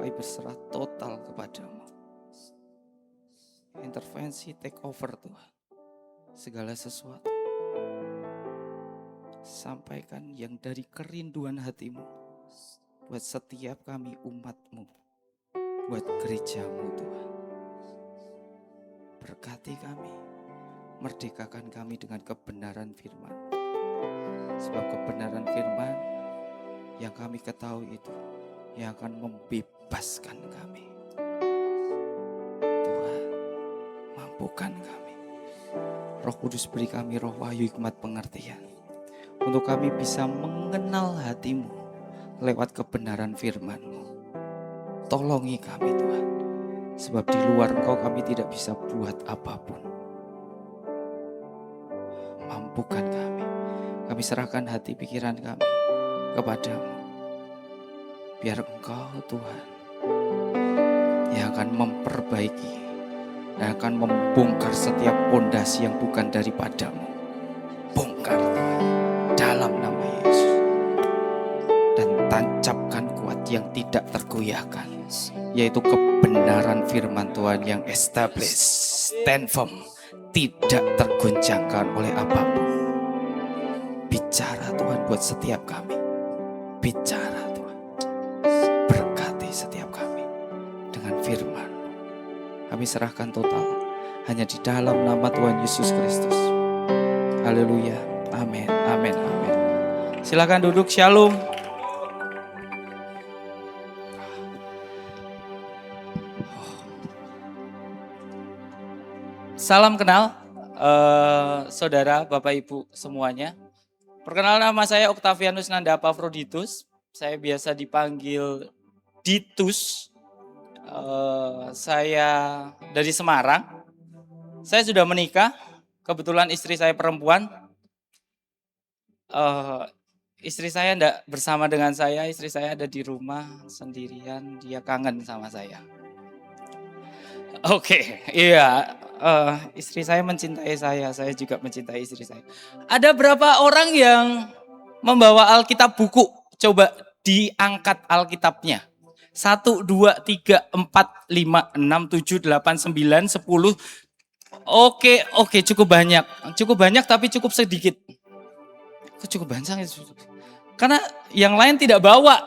kami berserah total kepadamu. Intervensi take over Tuhan. Segala sesuatu. Sampaikan yang dari kerinduan hatimu. Buat setiap kami umatmu. Buat gerejamu Tuhan. Berkati kami. Merdekakan kami dengan kebenaran firman. Sebab kebenaran firman yang kami ketahui itu yang akan membebaskan kami. Tuhan, mampukan kami. Roh Kudus beri kami roh wahyu hikmat pengertian. Untuk kami bisa mengenal hatimu lewat kebenaran firman-Mu. Tolongi kami Tuhan. Sebab di luar Engkau kami tidak bisa buat apapun. Mampukan kami. Kami serahkan hati pikiran kami kepadamu. Biar Engkau Tuhan yang akan memperbaiki dan akan membongkar setiap pondasi yang bukan daripadamu. Bongkar Tuhan dalam nama Yesus. Dan tancapkan kuat yang tidak tergoyahkan. Yaitu kebenaran firman Tuhan yang established, stand firm, tidak tergoncangkan oleh apapun. Bicara Tuhan buat setiap kami. Bicara Tuhan. Berkati setiap kami dengan firman. Kami serahkan total hanya di dalam nama Tuhan Yesus Kristus. Haleluya. Amin. Amin. Amin. Silakan duduk. Shalom. Salam kenal saudara, Bapak Ibu semuanya. Perkenalkan, nama saya Octavianus Nanda Epaphroditus. Saya biasa dipanggil Ditus. Saya dari Semarang. Saya sudah menikah. Kebetulan istri saya perempuan. Istri saya tidak bersama dengan saya. Istri saya ada di rumah sendirian. Dia kangen sama saya. Oke, iya. Istri saya mencintai saya juga mencintai istri saya. Ada berapa orang yang membawa Alkitab buku? Coba diangkat Alkitabnya. 1, 2, 3, 4, 5, 6, 7, 8, 9, 10. Oke, cukup banyak. Cukup banyak tapi cukup sedikit. Cukup banyak. Karena yang lain tidak bawa.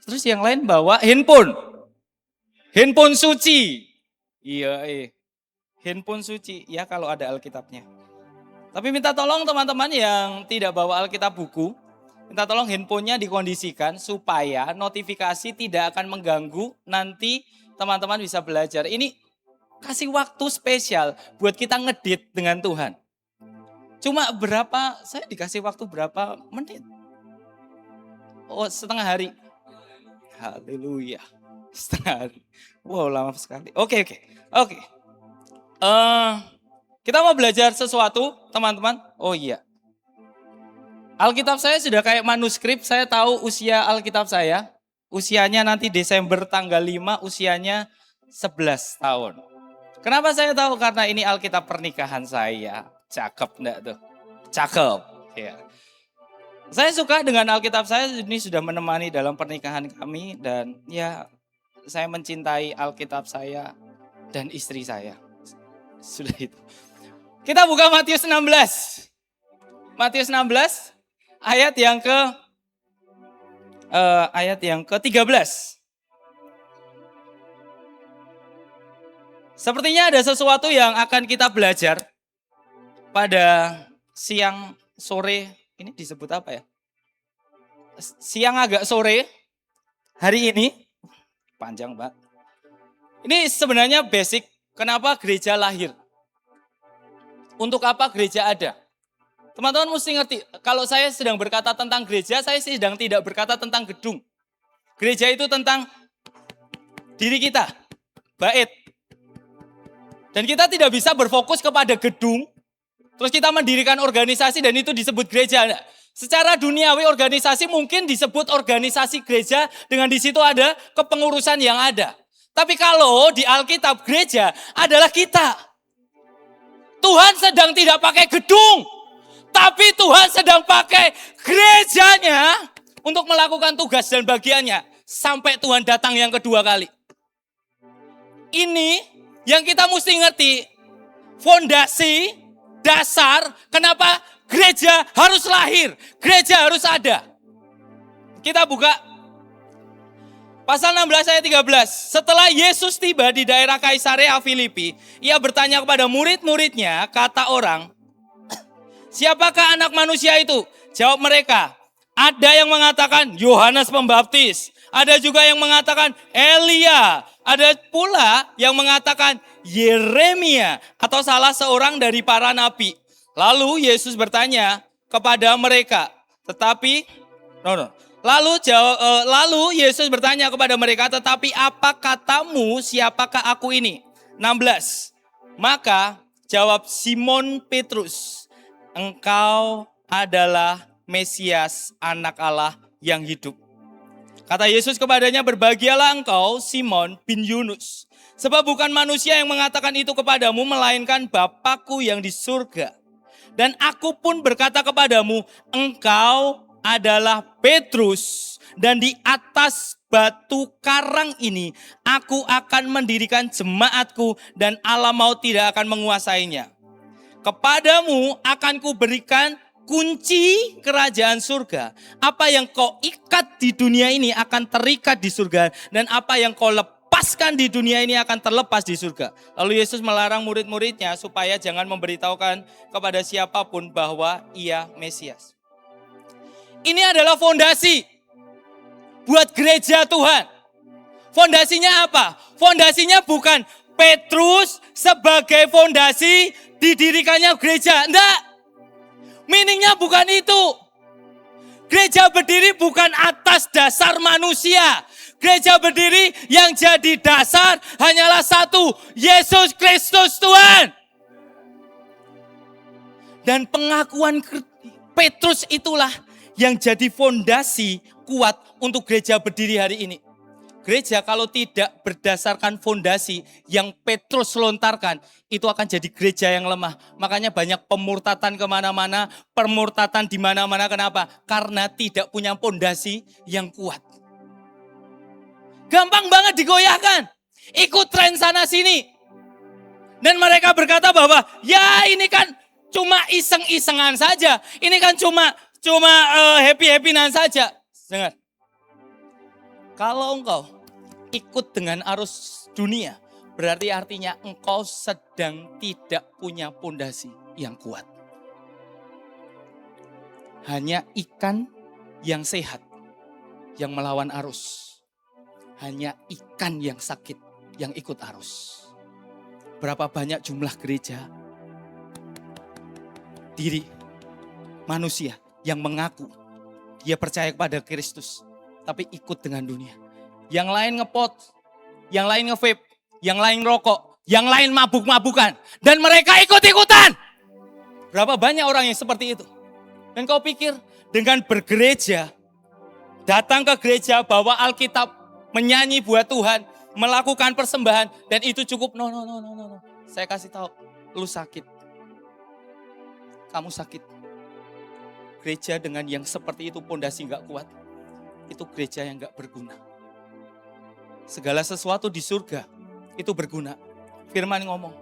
Terus yang lain bawa handphone. Handphone suci. Iya. Handphone suci, ya kalau ada Alkitabnya. Tapi minta tolong teman-teman yang tidak bawa Alkitab buku, minta tolong handphonenya dikondisikan supaya notifikasi tidak akan mengganggu, nanti teman-teman bisa belajar. Ini kasih waktu spesial buat kita ngedit dengan Tuhan. Cuma saya dikasih waktu berapa menit? Oh, setengah hari. Haleluya. Setengah hari. Wow, lama sekali. Oke. Kita mau belajar sesuatu, teman-teman. Oh iya. Alkitab saya sudah kayak manuskrip. Saya tahu usia Alkitab saya. Usianya nanti Desember tanggal 5, usianya 11 tahun. Kenapa saya tahu? Karena ini Alkitab pernikahan saya. Cakep enggak tuh? Cakep. Ya. Saya suka dengan Alkitab saya, ini sudah menemani dalam pernikahan kami. Dan ya, saya mencintai Alkitab saya dan istri saya. Sudah itu. Kita buka Matius 16. Matius 16 ayat yang ke-13. Sepertinya ada sesuatu yang akan kita belajar pada siang sore, ini disebut apa ya? Siang agak sore hari ini. Panjang banget. Ini sebenarnya basic. Kenapa gereja lahir? Untuk apa gereja ada? Teman-teman mesti ngerti, kalau saya sedang berkata tentang gereja, saya sedang tidak berkata tentang gedung. Gereja itu tentang diri kita, bait. Dan kita tidak bisa berfokus kepada gedung, terus kita mendirikan organisasi dan itu disebut gereja. Secara duniawi organisasi mungkin disebut organisasi gereja dengan di situ ada kepengurusan yang ada. Tapi kalau di Alkitab gereja adalah kita. Tuhan sedang tidak pakai gedung. Tapi Tuhan sedang pakai gerejanya untuk melakukan tugas dan bagiannya. sampai Tuhan datang yang kedua kali. Ini yang kita mesti ngerti, fondasi, dasar, kenapa gereja harus lahir, gereja harus ada. Kita buka pasal 16 ayat 13. Setelah Yesus tiba di daerah Kaisarea Filipi, ia bertanya kepada murid-muridnya, kata orang, siapakah anak manusia itu? Jawab mereka, ada yang mengatakan Yohanes Pembaptis, ada juga yang mengatakan Elia, ada pula yang mengatakan Yeremia atau salah seorang dari para nabi. Lalu Yesus bertanya kepada mereka, Lalu Yesus bertanya kepada mereka, tetapi apa katamu, siapakah aku ini? 16. Maka jawab Simon Petrus, engkau adalah Mesias, anak Allah yang hidup. Kata Yesus kepadanya, berbahagialah engkau Simon bin Yunus, sebab bukan manusia yang mengatakan itu kepadamu, melainkan Bapa-Ku yang di surga. Dan aku pun berkata kepadamu, engkau adalah Petrus, dan di atas batu karang ini aku akan mendirikan jemaatku, dan alam maut tidak akan menguasainya. Kepadamu akan kuberikan kunci kerajaan surga. Apa yang kau ikat di dunia ini akan terikat di surga, dan apa yang kau lepaskan di dunia ini akan terlepas di surga. Lalu Yesus melarang murid-muridnya supaya jangan memberitahukan kepada siapapun bahwa ia Mesias. Ini adalah fondasi buat gereja Tuhan. Fondasinya apa? Fondasinya bukan Petrus sebagai fondasi didirikannya gereja. Enggak. Meaningnya bukan itu. Gereja berdiri bukan atas dasar manusia. Gereja berdiri yang jadi dasar hanyalah satu, Yesus Kristus Tuhan. Dan pengakuan Petrus itulah yang jadi fondasi kuat untuk gereja berdiri hari ini. Gereja kalau tidak berdasarkan fondasi yang Petrus lontarkan, itu akan jadi gereja yang lemah. Makanya banyak pemurtatan kemana-mana, permurtatan di mana-mana. Kenapa? Karena tidak punya fondasi yang kuat. Gampang banget digoyahkan. Ikut tren sana sini. Dan mereka berkata bahwa ya ini kan cuma iseng-isengan saja. Ini kan cuma happy-happynan saja. Dengar. Kalau engkau ikut dengan arus dunia, berarti artinya engkau sedang tidak punya pondasi yang kuat. Hanya ikan yang sehat yang melawan arus. Hanya ikan yang sakit yang ikut arus. Berapa banyak jumlah gereja, diri manusia yang mengaku dia percaya kepada Kristus, tapi ikut dengan dunia. Yang lain ngepot, yang lain nge-vape, yang lain rokok, yang lain mabuk-mabukan. Dan mereka ikut-ikutan. Berapa banyak orang yang seperti itu. Dan kau pikir dengan bergereja, datang ke gereja, bawa Alkitab, menyanyi buat Tuhan, melakukan persembahan, dan itu cukup. No. Saya kasih tahu, lu sakit. Kamu sakit. Gereja dengan yang seperti itu pondasi gak kuat, itu gereja yang gak berguna. Segala sesuatu di surga itu berguna. Firman ngomong,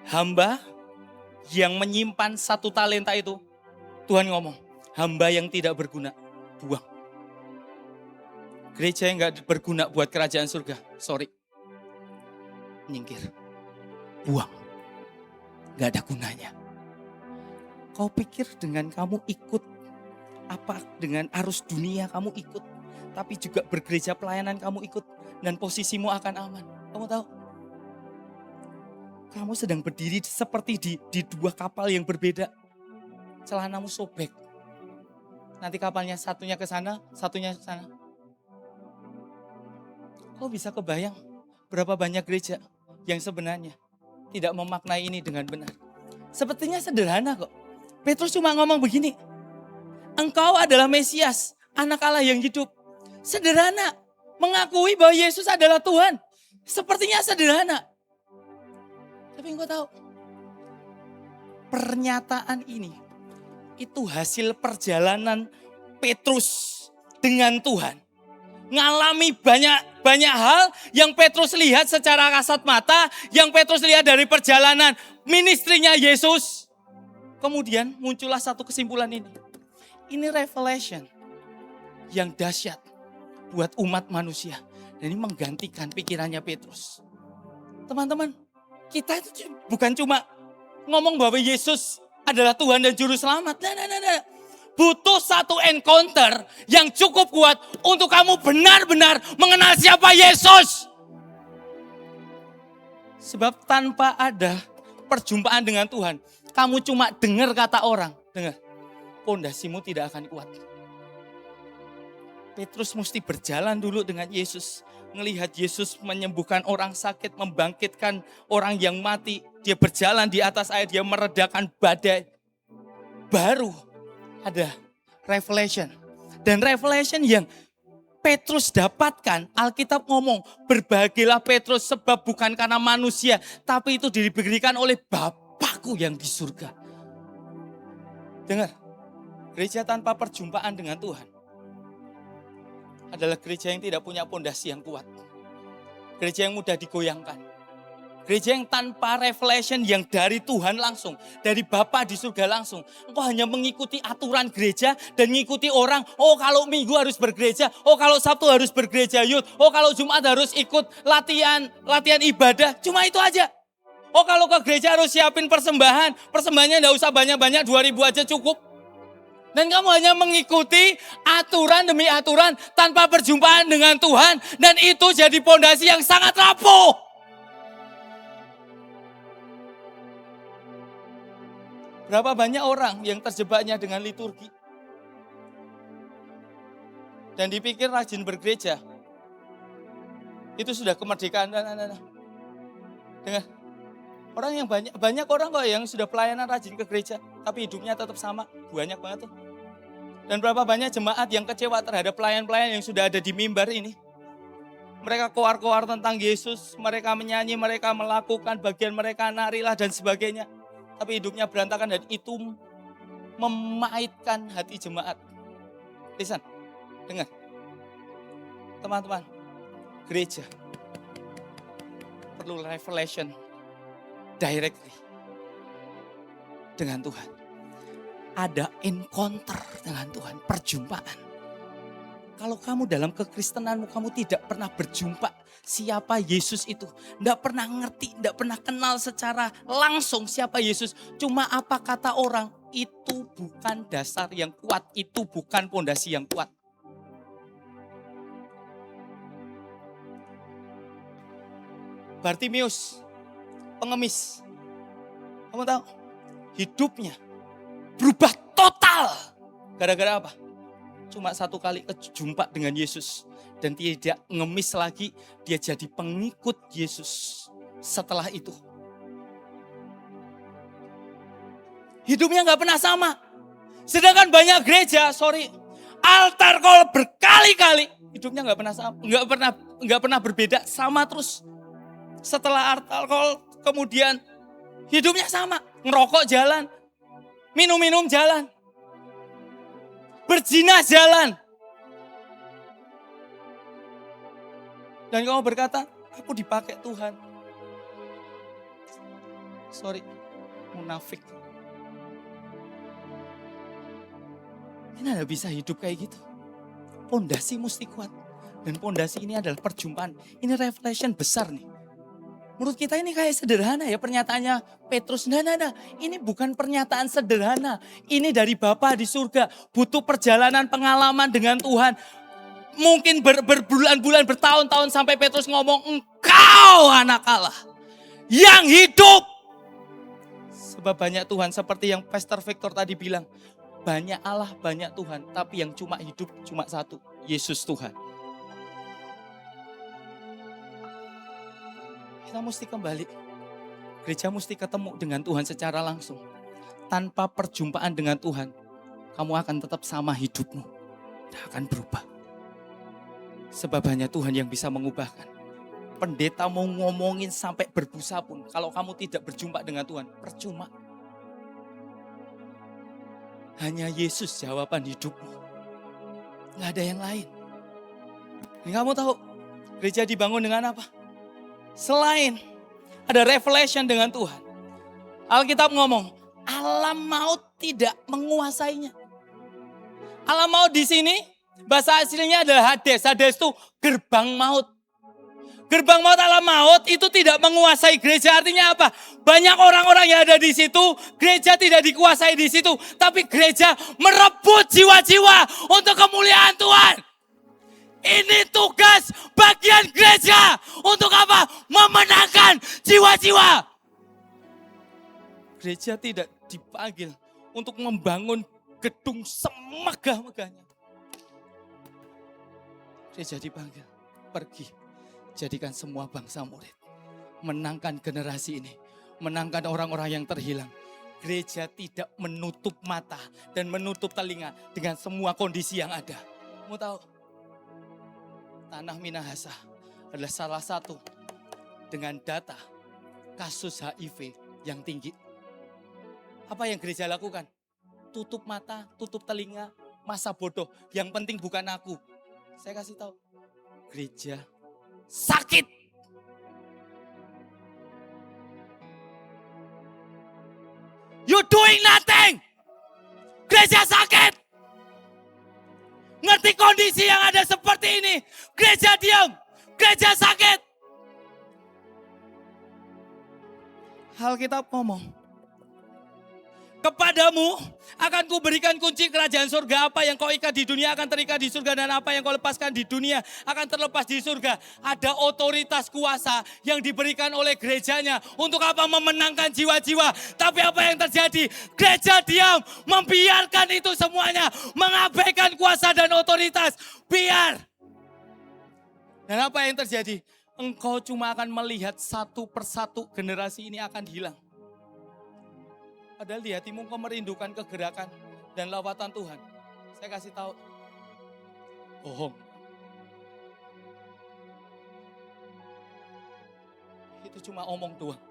hamba yang menyimpan 1 talenta itu, Tuhan ngomong, hamba yang tidak berguna, buang. Gereja yang gak berguna buat kerajaan surga, sorry, nyingkir, buang, gak ada gunanya. Kau pikir dengan kamu ikut, apa dengan arus dunia kamu ikut, tapi juga bergereja pelayanan kamu ikut, dan posisimu akan aman. Kamu tahu? Kamu sedang berdiri seperti di 2 kapal yang berbeda. Celanamu sobek. Nanti kapalnya satunya ke sana, satunya ke sana. Kau bisa kebayang berapa banyak gereja yang sebenarnya tidak memaknai ini dengan benar. Sepertinya sederhana kok. Petrus cuma ngomong begini, engkau adalah Mesias, anak Allah yang hidup. Sederhana, mengakui bahwa Yesus adalah Tuhan. Sepertinya sederhana. Tapi engkau tahu, pernyataan ini itu hasil perjalanan Petrus dengan Tuhan. ngalami banyak hal yang Petrus lihat secara kasat mata, yang Petrus lihat dari perjalanan ministrinya Yesus. Kemudian muncullah satu kesimpulan ini. Ini revelation yang dahsyat buat umat manusia. Dan ini menggantikan pikirannya Petrus. Teman-teman, kita itu bukan cuma ngomong bahwa Yesus adalah Tuhan dan Juru Selamat. Nah. Butuh satu encounter yang cukup kuat untuk kamu benar-benar mengenal siapa Yesus. Sebab tanpa ada perjumpaan dengan Tuhan, kamu cuma dengar kata orang. Dengar, pondasimu tidak akan kuat. Petrus mesti berjalan dulu dengan Yesus. Melihat Yesus menyembuhkan orang sakit, membangkitkan orang yang mati. Dia berjalan di atas air, dia meredakan badai. Baru ada revelation. Dan revelation yang Petrus dapatkan, Alkitab ngomong, berbahagialah Petrus sebab bukan karena manusia, tapi itu diberikan oleh Bapakku yang di surga. Dengar, gereja tanpa perjumpaan dengan Tuhan adalah gereja yang tidak punya pondasi yang kuat. Gereja yang mudah digoyangkan. Gereja yang tanpa revelation yang dari Tuhan langsung, dari Bapa di surga langsung. Engkau hanya mengikuti aturan gereja dan mengikuti orang. Oh kalau Minggu harus bergereja, oh kalau Sabtu harus bergereja youth, oh kalau Jumat harus ikut latihan ibadah. Cuma itu aja. Oh kalau ke gereja harus siapin persembahan. Persembahannya enggak usah banyak-banyak, 2.000 aja cukup. Dan kamu hanya mengikuti aturan demi aturan tanpa perjumpaan dengan Tuhan. Dan itu jadi pondasi yang sangat rapuh. Berapa banyak orang yang terjebaknya dengan liturgi. Dan dipikir rajin bergereja. Itu sudah kemerdekaan. Dengar. Orang yang banyak orang kok yang sudah pelayanan rajin ke gereja. Tapi hidupnya tetap sama. Banyak banget tuh. Dan berapa banyak jemaat yang kecewa terhadap pelayan-pelayan yang sudah ada di mimbar ini. Mereka koar-koar tentang Yesus. Mereka menyanyi, mereka melakukan bagian mereka, narilah dan sebagainya. Tapi hidupnya berantakan dan itu memaitkan hati jemaat. Listen, dengar. Teman-teman, gereja perlu revelation directly dengan Tuhan. Ada encounter dengan Tuhan, perjumpaan. Kalau kamu dalam kekristenanmu, kamu tidak pernah berjumpa siapa Yesus itu. Tidak pernah ngerti, tidak pernah kenal secara langsung siapa Yesus. Cuma apa kata orang, itu bukan dasar yang kuat. Itu bukan pondasi yang kuat. Bartimeus, pengemis. Kamu tahu, hidupnya berubah total. Gara-gara apa? Cuma satu kali jumpa dengan Yesus. Dan tidak ngemis lagi, dia jadi pengikut Yesus setelah itu. Hidupnya gak pernah sama. Sedangkan banyak gereja, altar call berkali-kali. Hidupnya gak pernah sama, gak pernah berbeda, sama terus. Setelah altar call, kemudian hidupnya sama. Ngerokok jalan, minum-minum jalan. Berzina jalan. Dan kamu berkata, aku dipakai Tuhan. Munafik. Ini tidak bisa hidup kayak gitu. Pondasi mesti kuat. Dan pondasi ini adalah perjumpaan. Ini revelation besar nih. Menurut kita ini kayak sederhana ya pernyataannya Petrus. Nah. Ini bukan pernyataan sederhana. Ini dari Bapa di surga. Butuh perjalanan pengalaman dengan Tuhan. Mungkin berbulan-bulan, bertahun-tahun sampai Petrus ngomong, engkau anak Allah yang hidup. Sebab banyak Tuhan seperti yang Pastor Victor tadi bilang. Banyak Allah, banyak Tuhan. Tapi yang cuma hidup cuma satu, Yesus Tuhan. Kita mesti kembali. Gereja mesti ketemu dengan Tuhan secara langsung. Tanpa perjumpaan dengan Tuhan, kamu akan tetap sama hidupmu. Tidak akan berubah. Sebab hanya Tuhan yang bisa mengubahkan. Pendeta mau ngomongin sampai berbusa pun, kalau kamu tidak berjumpa dengan Tuhan, percuma. Hanya Yesus jawaban hidupmu. Nggak ada yang lain. Dan kamu tahu gereja dibangun dengan apa? Selain ada revelation dengan Tuhan. Alkitab ngomong, alam maut tidak menguasainya. Alam maut di sini bahasa aslinya adalah Hades. Hades itu gerbang maut. Gerbang maut, alam maut itu tidak menguasai gereja. Artinya apa? Banyak orang-orang yang ada di situ, gereja tidak dikuasai di situ. Tapi gereja merebut jiwa-jiwa untuk kemuliaan Tuhan. Ini tugas bagian gereja. Untuk apa? Memenangkan jiwa-jiwa. Gereja tidak dipanggil untuk membangun gedung semegah-megahnya. Gereja dipanggil, pergi, jadikan semua bangsa murid. Menangkan generasi ini, menangkan orang-orang yang terhilang. Gereja tidak menutup mata dan menutup telinga dengan semua kondisi yang ada. Kamu tahu, Tanah Minahasa adalah salah satu dengan data kasus HIV yang tinggi. Apa yang gereja lakukan? Tutup mata, tutup telinga, masa bodoh. Yang penting bukan aku. Saya kasih tahu, gereja sakit. You doing nothing. Gereja sakit. Ngerti kondisi yang ada seperti ini. Gereja diam. Gereja sakit. Alkitab ngomong, kepadamu akan kuberikan kunci kerajaan surga. Apa yang kau ikat di dunia akan terikat di surga. Dan apa yang kau lepaskan di dunia akan terlepas di surga. Ada otoritas kuasa yang diberikan oleh gerejanya. Untuk apa? Memenangkan jiwa-jiwa. Tapi apa yang terjadi? Gereja diam. Membiarkan itu semuanya. Mengabaikan kuasa dan otoritas. Biar. Dan apa yang terjadi? Engkau cuma akan melihat satu persatu generasi ini akan hilang. Padahal di hatimu kau merindukan kegerakan dan lawatan Tuhan. Saya kasih tahu, bohong. Itu cuma omong doang.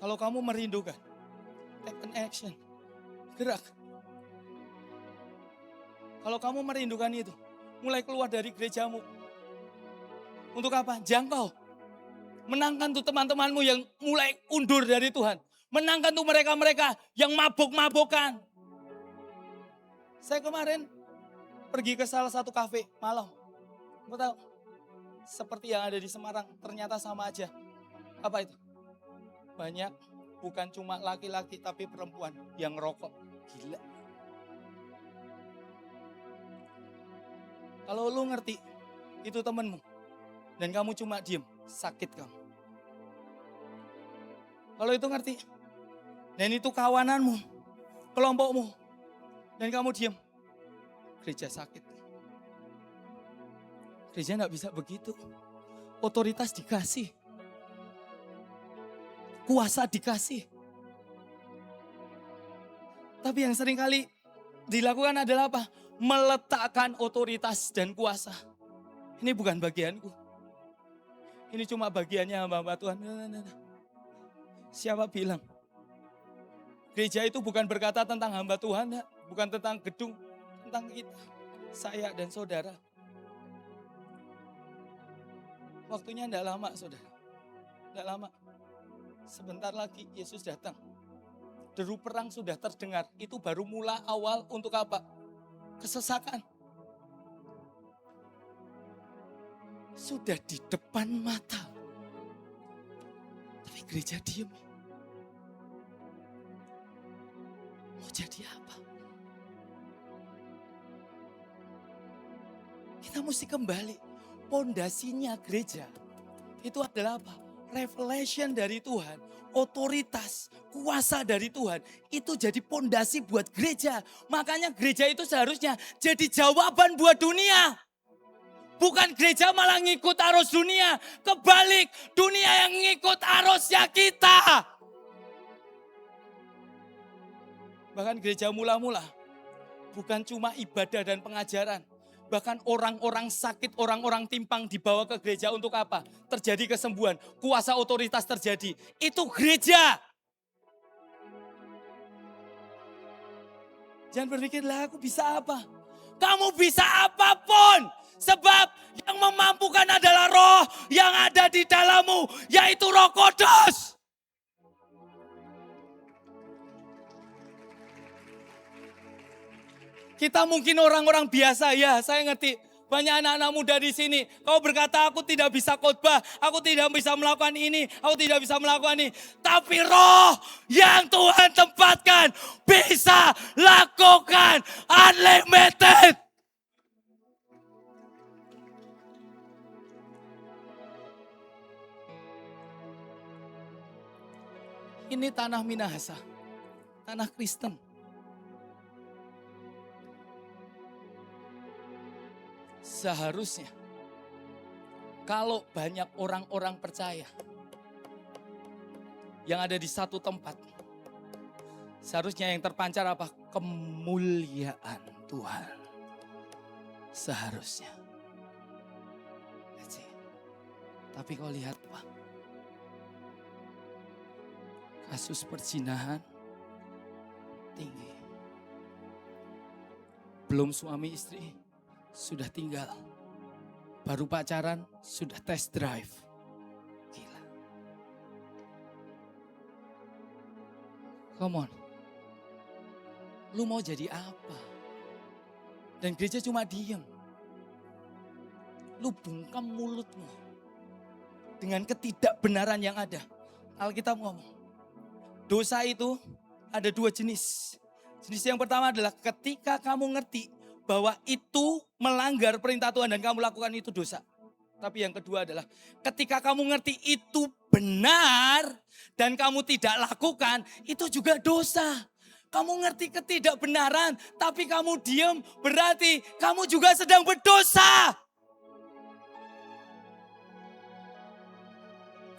Kalau kamu merindukan, take an action, gerak. Kalau kamu merindukan itu, mulai keluar dari gerejamu. Untuk apa? Jangkau. Menangkan tuh teman-temanmu yang mulai undur dari Tuhan. Menangkan tuh mereka-mereka yang mabuk-mabukan. Saya kemarin pergi ke salah satu kafe malam. Kamu tahu? Seperti yang ada di Semarang, ternyata sama aja. Apa itu? Banyak, bukan cuma laki-laki tapi perempuan yang rokok. Gila. Kalau lu ngerti, itu temenmu. Dan kamu cuma diem, sakit kamu. Kalau itu ngerti, dan itu kawananmu, kelompokmu, dan kamu diem, gereja sakit. Gereja gak bisa begitu. Otoritas dikasih. Kuasa dikasih. Tapi yang sering kali dilakukan adalah apa? Meletakkan otoritas dan kuasa. Ini bukan bagianku. Ini cuma bagiannya hamba-hamba Tuhan. Siapa bilang? Gereja itu bukan berkata tentang hamba Tuhan, bukan tentang gedung, tentang kita, saya dan saudara. Waktunya tidak lama, saudara. Tidak lama. Sebentar lagi Yesus datang. Deru perang sudah terdengar. Itu baru mula awal untuk apa? Kesesakan. Sudah di depan mata. Tapi gereja diam. Mau jadi apa? Kita mesti kembali. Pondasinya gereja itu adalah apa? Revelation dari Tuhan, otoritas, kuasa dari Tuhan. Itu jadi pondasi buat gereja. Makanya gereja itu seharusnya jadi jawaban buat dunia. Bukan gereja malah ngikut arus dunia. Kebalik, dunia yang ngikut arusnya kita. Bahkan gereja mula-mula bukan cuma ibadah dan pengajaran. Bahkan orang-orang sakit, orang-orang timpang dibawa ke gereja untuk apa? Terjadi kesembuhan, kuasa otoritas terjadi. Itu gereja. Jangan berpikir, lah aku bisa apa? Kamu bisa apapun. Sebab yang memampukan adalah roh yang ada di dalammu, yaitu Roh Kudus. Kita mungkin orang-orang biasa, ya saya ngerti. Banyak anak-anak muda di sini. Kau berkata aku tidak bisa khotbah, aku tidak bisa melakukan ini, aku tidak bisa melakukan ini. Tapi roh yang Tuhan tempatkan bisa lakukan unlimited. Ini tanah Minahasa, tanah Kristen. Seharusnya kalau banyak orang-orang percaya yang ada di satu tempat, seharusnya yang terpancar apa? Kemuliaan Tuhan. Seharusnya. Tapi kau lihat apa? Kasus perzinahan tinggi. Belum suami istri, sudah tinggal. Baru pacaran, sudah test drive. Gila. Come on. Lu mau jadi apa? Dan gereja cuma diem. Lu bungkam mulutmu. Dengan ketidakbenaran yang ada. Alkitab ngomong. Dosa itu ada dua jenis. Jenis yang pertama adalah ketika kamu ngerti bahwa itu melanggar perintah Tuhan dan kamu lakukan itu dosa. Tapi yang kedua adalah ketika kamu ngerti itu benar dan kamu tidak lakukan, itu juga dosa. Kamu ngerti ketidakbenaran tapi kamu diam, berarti kamu juga sedang berdosa.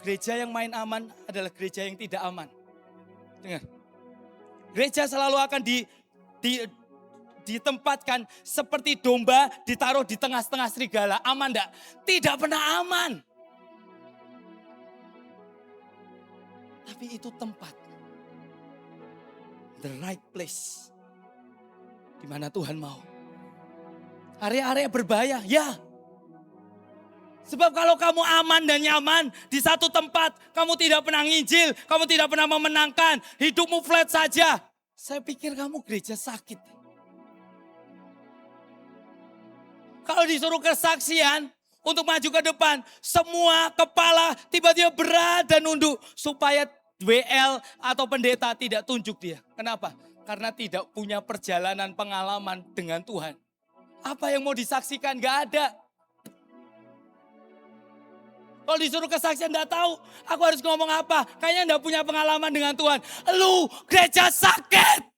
Gereja yang main aman adalah gereja yang tidak aman. Dengar. Gereja selalu akan ditempatkan seperti domba ditaruh di tengah-tengah serigala. Aman enggak? Tidak pernah aman. Tapi itu tempat. The right place. Di mana Tuhan mau. Area-area berbahaya, ya. Sebab kalau kamu aman dan nyaman di satu tempat, kamu tidak pernah nginjil, kamu tidak pernah memenangkan, hidupmu flat saja. Saya pikir kamu gereja sakit. Kalau disuruh kesaksian untuk maju ke depan, semua kepala tiba-tiba berat dan nunduk supaya WL atau pendeta tidak tunjuk dia. Kenapa? Karena tidak punya perjalanan pengalaman dengan Tuhan. Apa yang mau disaksikan? Gak ada. Kalau disuruh kesaksian enggak tahu, aku harus ngomong apa. Kayaknya enggak punya pengalaman dengan Tuhan. Lu gereja sakit.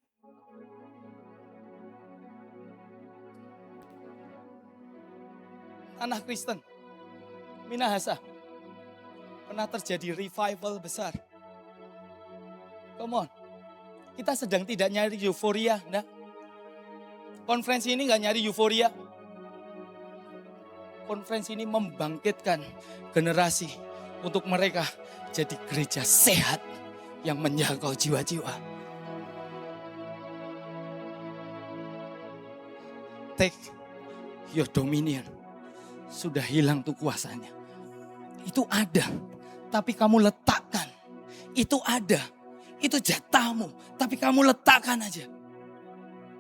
Tanah Kristen, Minahasa, pernah terjadi revival besar. Come on, kita sedang tidak nyari euforia. Enggak? Konferensi ini enggak nyari euforia. Konferensi ini membangkitkan generasi untuk mereka jadi gereja sehat yang menjangkau jiwa-jiwa. Take your dominion. Sudah hilang tuh kuasanya. Itu ada, tapi kamu letakkan. Itu ada, itu jatahmu, tapi kamu letakkan aja.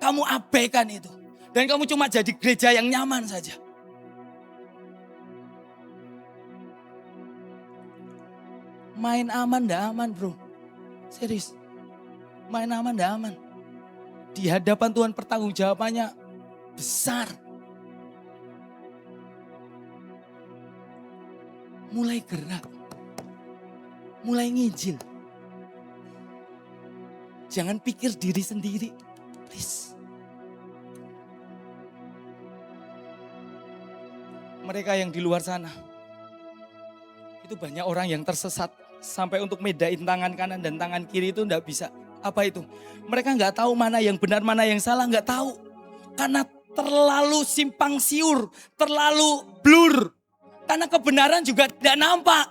Kamu abaikan itu. Dan kamu cuma jadi gereja yang nyaman saja. Main aman enggak aman bro. Serius. Main aman enggak aman. Di hadapan Tuhan pertanggungjawabannya besar. Mulai gerak. Mulai nginjil. Jangan pikir diri sendiri. Please. Mereka yang di luar sana. Itu banyak orang yang tersesat. Sampai untuk medain tangan kanan dan tangan kiri itu enggak bisa. Apa itu? Mereka enggak tahu mana yang benar, mana yang salah, enggak tahu. Karena terlalu simpang siur, terlalu blur. Karena kebenaran juga tidak nampak.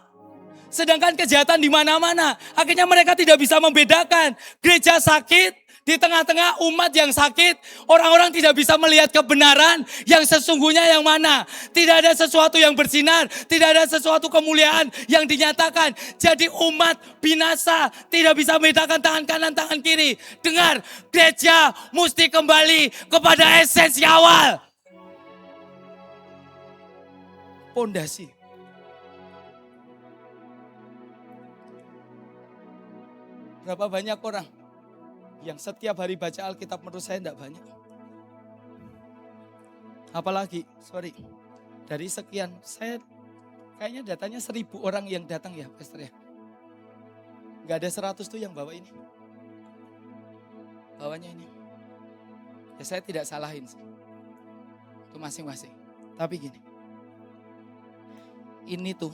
Sedangkan kejahatan di mana-mana. Akhirnya mereka tidak bisa membedakan. Gereja sakit Di tengah-tengah umat yang sakit, orang-orang tidak bisa melihat kebenaran yang sesungguhnya yang mana. Tidak ada sesuatu yang bersinar, tidak ada sesuatu kemuliaan yang dinyatakan. Jadi umat binasa, tidak bisa membedakan tangan kanan, tangan kiri. Dengar, gereja mesti kembali kepada esensi awal. Pondasi. Berapa banyak orang yang setiap hari baca Alkitab, menurut saya tidak banyak. Apalagi, dari sekian, saya kayaknya datanya 1.000 orang yang datang ya, Pastor ya. Gak ada 100 tuh yang bawa ini. Bawanya ini. Ya saya tidak salahin sih. Itu masing-masing. Tapi gini, ini tuh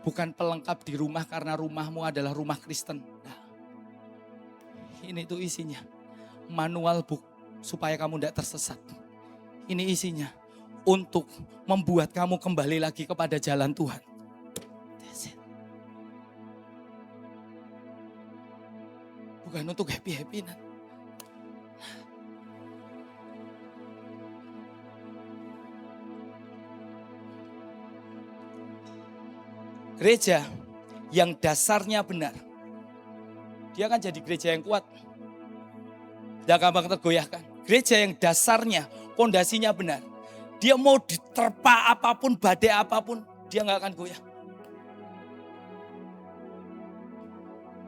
bukan pelengkap di rumah karena rumahmu adalah rumah Kristen. Nah, ini tuh isinya manual book supaya kamu tidak tersesat. Ini isinya untuk membuat kamu kembali lagi kepada jalan Tuhan. Bukan untuk happy-happy. Gereja yang dasarnya benar, dia akan jadi gereja yang kuat. Tidak gampang tergoyahkan. Gereja yang dasarnya, pondasinya benar. Dia mau diterpa apapun, badai apapun, dia gak akan goyah.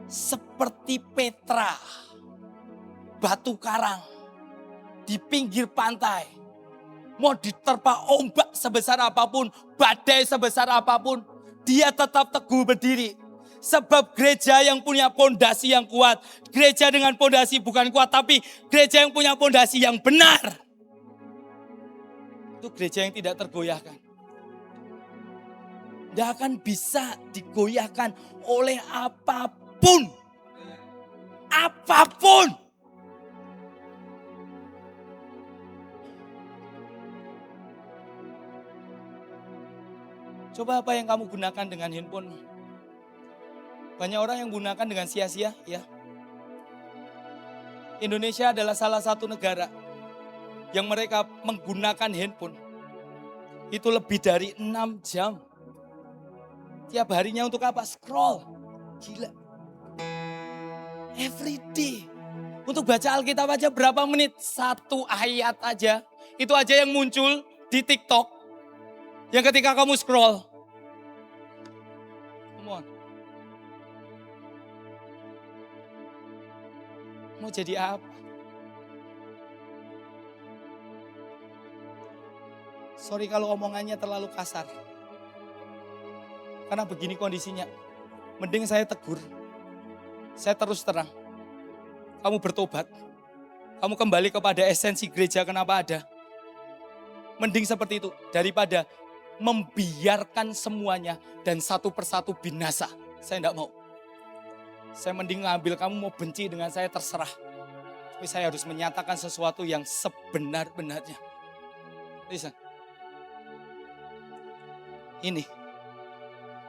Seperti Petra, batu karang di pinggir pantai. Mau diterpa ombak sebesar apapun, badai sebesar apapun, dia tetap teguh berdiri. Sebab gereja yang punya pondasi yang kuat. Gereja dengan pondasi bukan kuat, tapi gereja yang punya pondasi yang benar. Itu gereja yang tidak tergoyahkan. Tidak akan bisa digoyahkan oleh apapun. Apapun. Coba apa yang kamu gunakan dengan handphone? Banyak orang yang gunakan dengan sia-sia, ya. Indonesia adalah salah satu negara yang mereka menggunakan handphone itu lebih dari 6 jam. Tiap harinya untuk apa? Scroll. Gila. Every day. Untuk baca Alkitab aja berapa menit? 1 ayat aja. Itu aja yang muncul di TikTok. Yang ketika kamu scroll. Come on. Mau jadi apa? Sorry kalau omongannya terlalu kasar. Karena begini kondisinya. Mending saya tegur. Saya terus terang. Kamu bertobat. Kamu kembali kepada esensi gereja kenapa ada. Mending seperti itu. Daripada membiarkan semuanya dan satu persatu binasa. Saya tidak mau. Saya mending ngambil kamu mau benci dengan saya terserah. Tapi saya harus menyatakan sesuatu yang sebenar-benarnya. Listen. Ini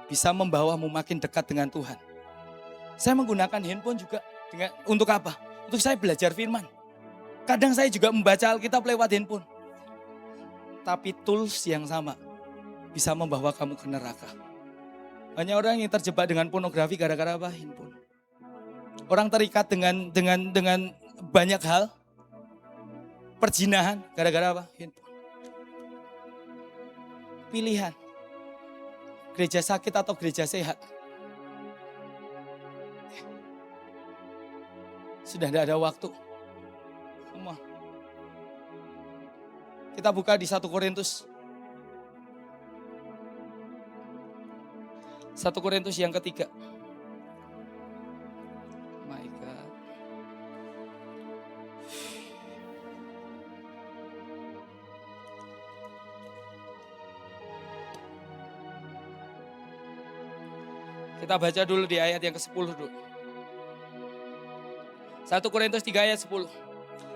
bisa membawamu makin dekat dengan Tuhan. Saya menggunakan handphone juga untuk apa? Untuk saya belajar firman. Kadang saya juga membaca Alkitab lewat handphone. Tapi tools yang sama bisa membawa kamu ke neraka. Banyak orang yang terjebak dengan pornografi gara-gara apa? Handphone. Orang terikat dengan banyak hal. Perzinahan gara-gara apa? Handphone. Pilihan. Gereja sakit atau gereja sehat? Sudah tidak ada waktu. Semua. Kita buka di 1 Korintus. 1 Korintus yang ketiga. My God. Kita baca dulu di ayat yang ke-10 dulu. 1 Korintus 3 ayat 10.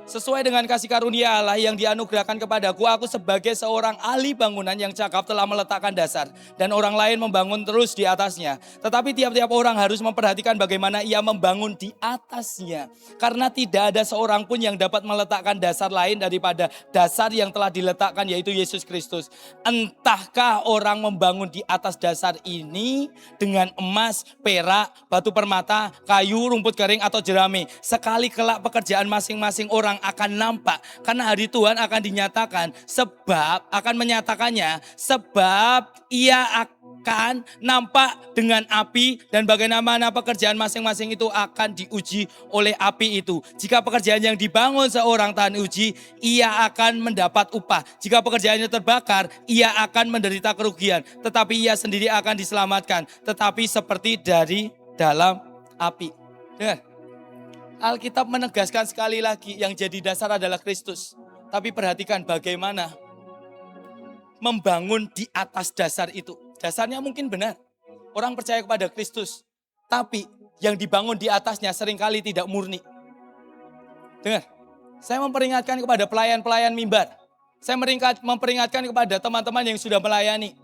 Sesuai dengan kasih karunia Allah yang dianugerahkan kepadaku, aku sebagai seorang ahli bangunan yang cakap telah meletakkan dasar. Dan orang lain membangun terus di atasnya. Tetapi tiap-tiap orang harus memperhatikan bagaimana ia membangun di atasnya. Karena tidak ada seorang pun yang dapat meletakkan dasar lain daripada dasar yang telah diletakkan, yaitu Yesus Kristus. Entahkah orang membangun di atas dasar ini dengan emas, perak, batu permata, kayu, rumput kering atau jerami. Sekali kelak pekerjaan masing-masing orang akan nampak, karena hari Tuhan akan dinyatakan, sebab akan menyatakannya, sebab ia akan nampak dengan api, dan bagaimana pekerjaan masing-masing itu akan diuji oleh api itu. Jika pekerjaan yang dibangun seorang tahan uji, ia akan mendapat upah. Jika pekerjaannya terbakar, ia akan menderita kerugian, tetapi ia sendiri akan diselamatkan, tetapi seperti dari dalam api. Dengar. Alkitab menegaskan sekali lagi yang jadi dasar adalah Kristus. Tapi perhatikan bagaimana membangun di atas dasar itu. Dasarnya mungkin benar. Orang percaya kepada Kristus. Tapi yang dibangun di atasnya seringkali tidak murni. Dengar, saya memperingatkan kepada pelayan-pelayan mimbar. Saya memperingatkan kepada teman-teman yang sudah melayani.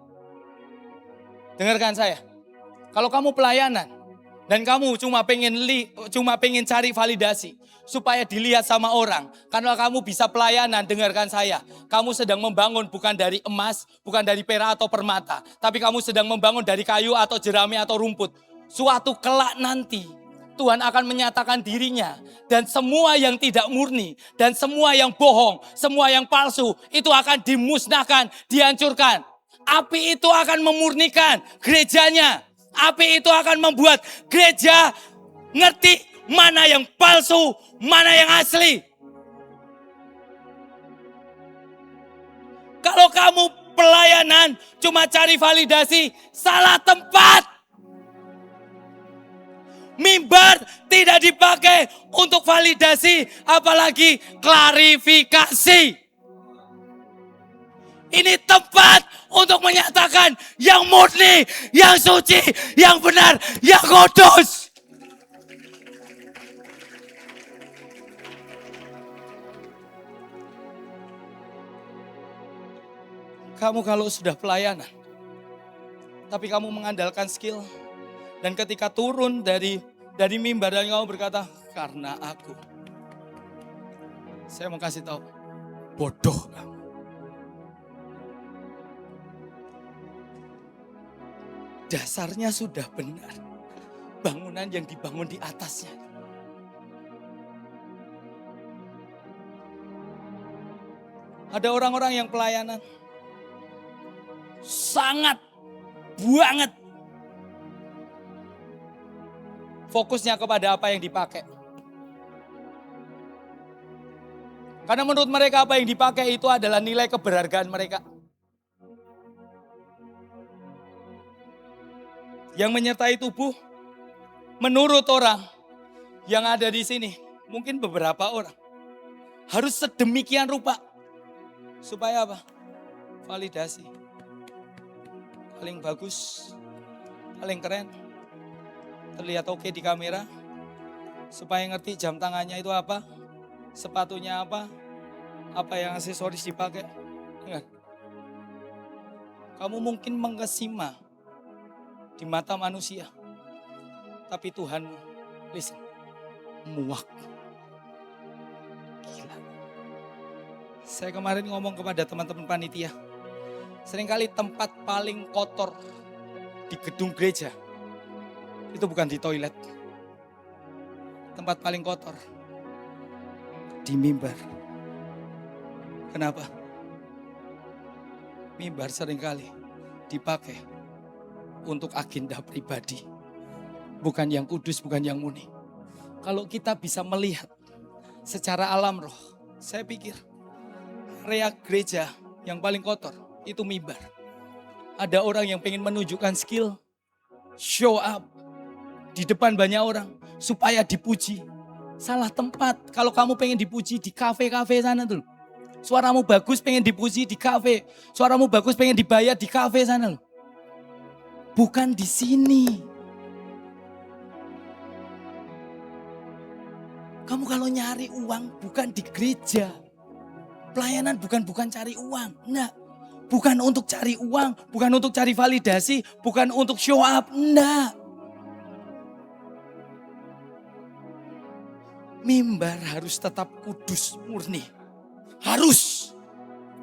Dengarkan saya. Kalau kamu pelayanan, dan kamu cuma pengen cari validasi supaya dilihat sama orang. Karena kamu bisa pelayanan, dengarkan saya. Kamu sedang membangun bukan dari emas, bukan dari perak atau permata. Tapi kamu sedang membangun dari kayu atau jerami atau rumput. Suatu kelak nanti Tuhan akan menyatakan dirinya. Dan semua yang tidak murni, dan semua yang bohong, semua yang palsu, itu akan dimusnahkan, dihancurkan. Api itu akan memurnikan gerejanya. Api itu akan membuat gereja ngerti mana yang palsu, mana yang asli. Kalau kamu pelayanan cuma cari validasi, salah tempat. Mimbar tidak dipakai untuk validasi, apalagi klarifikasi. Ini tempat untuk menyatakan yang murni, yang suci, yang benar, yang kudus. Kamu kalau sudah pelayanan, tapi kamu mengandalkan skill, dan ketika turun dari mimbar dan kamu berkata, karena aku. Saya mau kasih tahu, bodoh kamu. Dasarnya sudah benar. Bangunan yang dibangun di atasnya. Ada orang-orang yang pelayanan. Sangat banget. Fokusnya kepada apa yang dipakai. Karena menurut mereka apa yang dipakai itu adalah nilai keberhargaan mereka. Yang menyertai tubuh, menurut orang yang ada di sini, mungkin beberapa orang, harus sedemikian rupa. Supaya apa? Validasi. Paling bagus, paling keren, terlihat oke di kamera. Supaya ngerti jam tangannya itu apa, sepatunya apa yang aksesoris dipakai. Dengar. Kamu mungkin mengesima di mata manusia. Tapi Tuhan, listen, muak. Gila. Saya kemarin ngomong kepada teman-teman panitia. Seringkali tempat paling kotor di gedung gereja, itu bukan di toilet. Tempat paling kotor di mimbar. Kenapa? Mimbar seringkali dipakai untuk agenda pribadi. Bukan yang kudus, bukan yang murni. Kalau kita bisa melihat secara alam roh, saya pikir area gereja yang paling kotor itu mimbar. Ada orang yang pengen menunjukkan skill, show up di depan banyak orang supaya dipuji. Salah tempat. Kalau kamu pengen dipuji di kafe-kafe sana tuh. Suaramu bagus pengen dipuji di kafe. Suaramu bagus pengen dibayar di kafe sana loh. Bukan di sini. Kamu kalau kalau nyari uang bukan di gereja. Pelayanan bukan cari uang. Enggak. Bukan untuk cari uang, bukan untuk cari validasi, bukan untuk show up. Enggak. Mimbar harus tetap kudus, murni. Harus.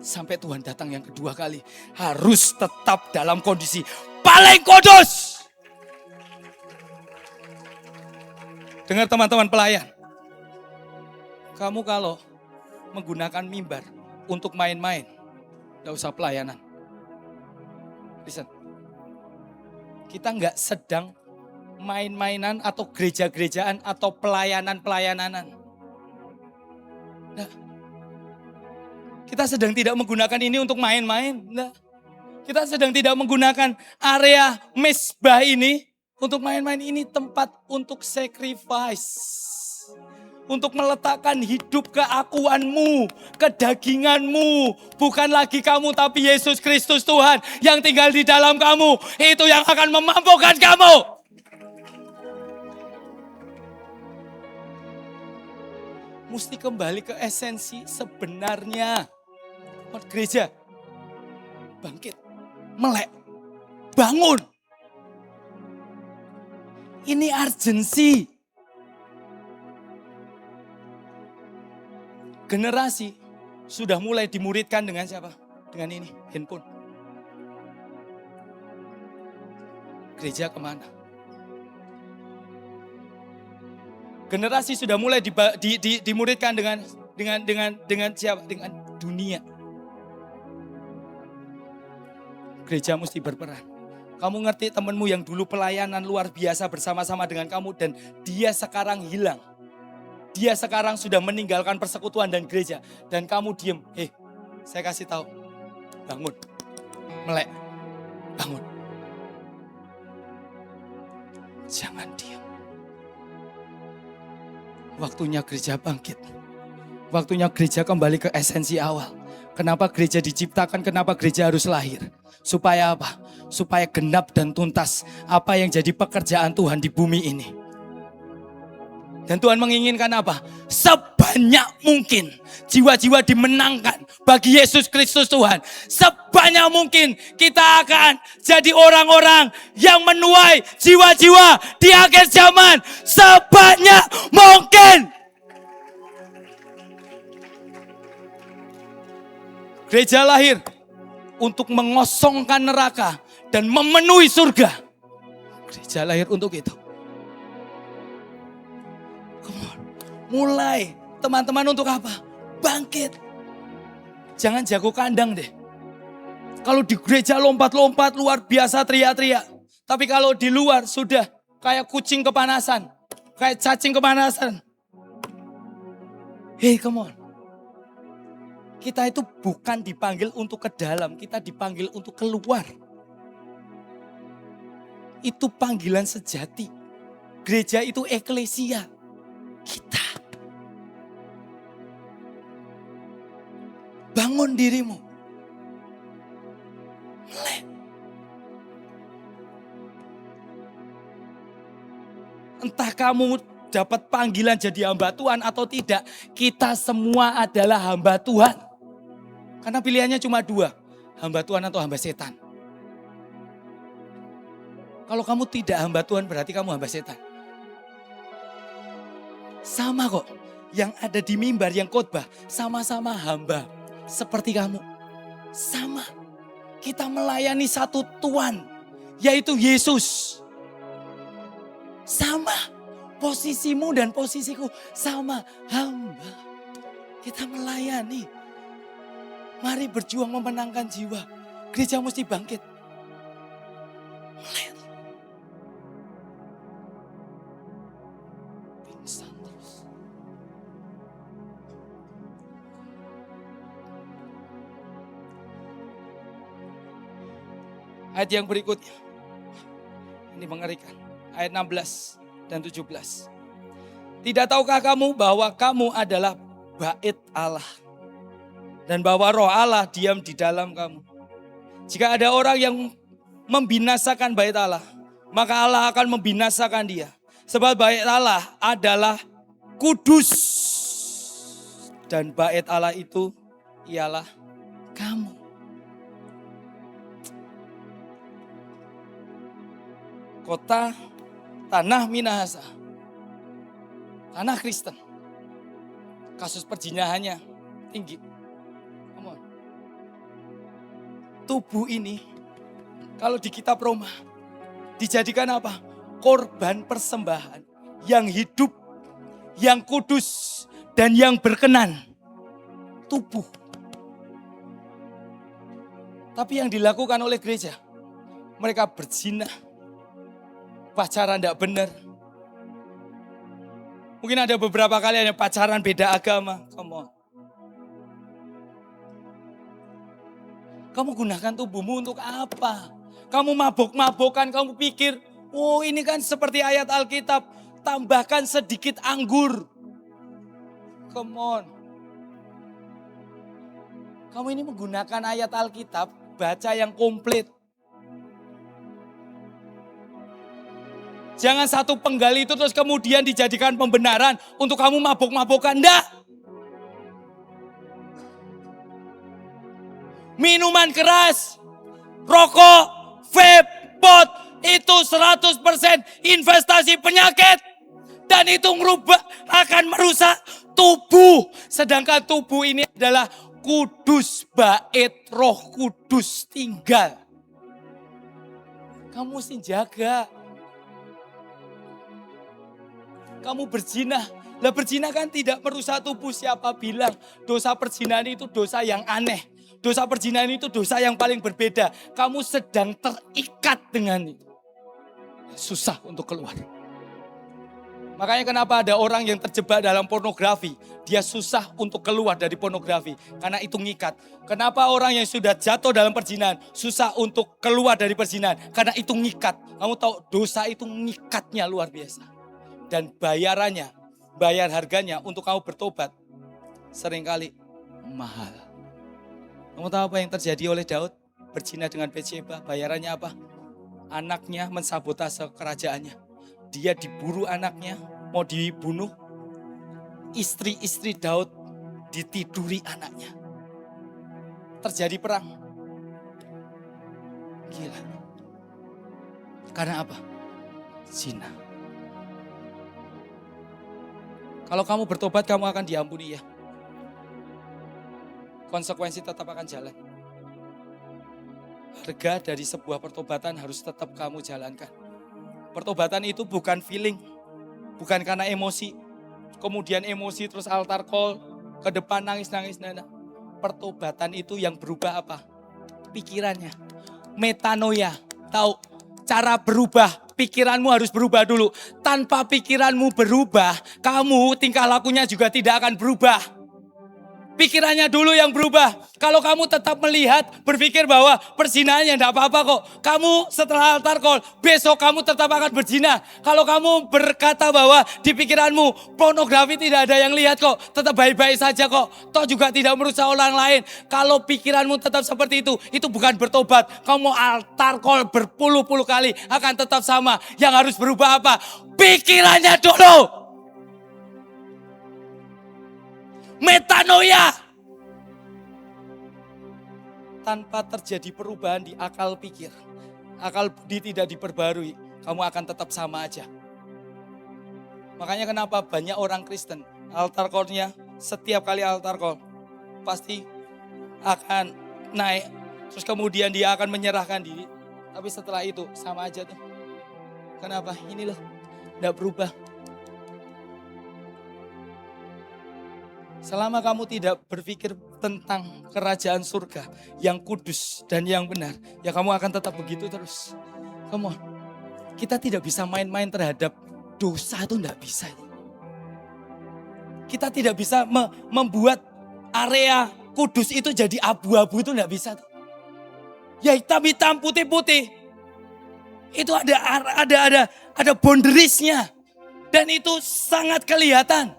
Sampai Tuhan datang yang kedua kali. Harus tetap dalam kondisi paling kudus. Dengar teman-teman pelayan. Kamu kalau menggunakan mimbar untuk main-main, gak usah pelayanan. Listen. Kita gak sedang main-mainan atau gereja-gerejaan atau pelayanan-pelayanan. Nah, kita sedang tidak menggunakan ini untuk main-main. Nah, kita sedang tidak menggunakan area mesbah ini untuk main-main. Ini tempat untuk sacrifice. Untuk meletakkan hidup keakuanmu, kedaginganmu. Bukan lagi kamu tapi Yesus Kristus Tuhan yang tinggal di dalam kamu. Itu yang akan memampukan kamu. Mesti kembali ke esensi sebenarnya. Gereja, bangkit, melek, bangun. Ini urgensi. Generasi sudah mulai dimuridkan dengan siapa? Dengan ini, handphone. Gereja kemana? Generasi sudah mulai dimuridkan dengan siapa? Dengan dunia. Gereja mesti berperan. Kamu ngerti temanmu yang dulu pelayanan luar biasa bersama-sama dengan kamu dan dia sekarang hilang. Dia sekarang sudah meninggalkan persekutuan dan gereja. Dan kamu diem. Saya kasih tahu. Bangun. Melek. Bangun. Jangan diam. Waktunya gereja bangkit. Waktunya gereja kembali ke esensi awal. Kenapa gereja diciptakan? Kenapa gereja harus lahir? Supaya apa? Supaya genap dan tuntas apa yang jadi pekerjaan Tuhan di bumi ini. Dan Tuhan menginginkan apa? Sebanyak mungkin jiwa-jiwa dimenangkan bagi Yesus Kristus Tuhan. Sebanyak mungkin kita akan jadi orang-orang yang menuai jiwa-jiwa di akhir zaman. Sebanyak mungkin. Gereja lahir untuk mengosongkan neraka dan memenuhi surga. Gereja lahir untuk itu. Mulai teman-teman untuk apa? Bangkit. Jangan jago kandang deh. Kalau di gereja lompat-lompat luar biasa teriak-teriak. Tapi kalau di luar sudah kayak kucing kepanasan. Kayak cacing kepanasan. Hey, come on. Kita itu bukan dipanggil untuk ke dalam. Kita dipanggil untuk keluar. Itu panggilan sejati. Gereja itu eklesia. Kita. Bangun dirimu. Melek. Entah kamu dapat panggilan jadi hamba Tuhan atau tidak. Kita semua adalah hamba Tuhan. Karena pilihannya cuma dua. Hamba Tuhan atau hamba setan. Kalau kamu tidak hamba Tuhan berarti kamu hamba setan. Sama kok. Yang ada di mimbar yang khotbah. Sama-sama hamba. Seperti kamu. Sama. Kita melayani satu Tuhan. Yaitu Yesus. Sama. Posisimu dan posisiku sama. Hamba. Kita melayani. Mari berjuang memenangkan jiwa. Gereja mesti bangkit. Mulai. Pingsan terus. Ayat yang berikutnya. Ini mengerikan. Ayat 16 dan 17. Tidak tahukah kamu bahwa kamu adalah bait Allah. Dan bahwa roh Allah diam di dalam kamu. Jika ada orang yang membinasakan bait Allah, maka Allah akan membinasakan dia. Sebab bait Allah adalah kudus. Dan bait Allah itu ialah kamu. Kota Tanah Minahasa, tanah Kristen. Kasus perzinahannya tinggi. Come on. Tubuh ini kalau di kitab Roma dijadikan apa? Korban persembahan yang hidup, yang kudus, dan yang berkenan. Tubuh. Tapi yang dilakukan oleh gereja, mereka berzina, pacaran tidak benar. Mungkin ada beberapa kali yang pacaran beda agama. Come on. Kamu gunakan tubuhmu untuk apa? Kamu mabok-mabokan, kamu pikir, oh ini kan seperti ayat Alkitab, tambahkan sedikit anggur. Come on. Kamu ini menggunakan ayat Alkitab, baca yang komplit. Jangan satu penggal itu terus kemudian dijadikan pembenaran untuk kamu mabok-mabokan. Enggak. Minuman keras, rokok, vape, pot, itu 100% investasi penyakit. Dan itu akan merusak tubuh. Sedangkan tubuh ini adalah kudus, bait Roh Kudus tinggal. Kamu mesti jaga. Kamu berzina. Lah berzina kan tidak merusak tubuh, siapa bilang dosa perzinahan itu dosa yang aneh. Dosa perzinahan itu dosa yang paling berbeda. Kamu sedang terikat dengan itu. Susah untuk keluar. Makanya kenapa ada orang yang terjebak dalam pornografi. Dia susah untuk keluar dari pornografi. Karena itu ngikat. Kenapa orang yang sudah jatuh dalam perzinahan susah untuk keluar dari perzinahan. Karena itu ngikat. Kamu tahu dosa itu ngikatnya luar biasa. Dan bayarannya, bayar harganya untuk kamu bertobat seringkali mahal. Kamu tahu apa yang terjadi oleh Daud? Berzina dengan Batsyeba, bayarannya apa? Anaknya mensabotase kerajaannya. Dia diburu anaknya, mau dibunuh. Istri-istri Daud ditiduri anaknya. Terjadi perang. Gila. Karena apa? Zina. Kalau kamu bertobat, kamu akan diampuni ya. Konsekuensi tetap akan jalan. Harga dari sebuah pertobatan harus tetap kamu jalankan. Pertobatan itu bukan feeling, bukan karena emosi. Kemudian emosi terus altar call, ke depan nangis-nangis. Nah. Pertobatan itu yang berubah apa? Pikirannya. Metanoia, tahu cara berubah. Pikiranmu harus berubah dulu. Tanpa pikiranmu berubah, kamu tingkah lakunya juga tidak akan berubah. Pikirannya dulu yang berubah. Kalau kamu tetap melihat, berpikir bahwa perzinahannya tidak apa-apa kok. Kamu setelah altar call, besok kamu tetap akan berzina. Kalau kamu berkata bahwa di pikiranmu pornografi tidak ada yang lihat kok. Tetap baik-baik saja kok. Toh juga tidak merusak orang lain. Kalau pikiranmu tetap seperti itu bukan bertobat. Kamu altar call berpuluh-puluh kali akan tetap sama. Yang harus berubah apa? Pikirannya dulu. Metanoia. Tanpa terjadi perubahan di akal pikir, akal budi tidak diperbarui, kamu akan tetap sama aja. Makanya kenapa banyak orang Kristen, altar call-nya setiap kali altar call pasti akan naik, terus kemudian dia akan menyerahkan diri. Tapi setelah itu sama aja tuh. Kenapa? Ini loh, tidak berubah. Selama kamu tidak berpikir tentang kerajaan surga yang kudus dan yang benar, ya kamu akan tetap begitu terus. Come on. Kita tidak bisa main-main terhadap dosa, itu tidak bisa. Kita tidak bisa membuat area kudus itu jadi abu-abu, itu tidak bisa. Ya hitam-hitam, putih-putih. Itu ada boundariesnya. Dan itu sangat kelihatan.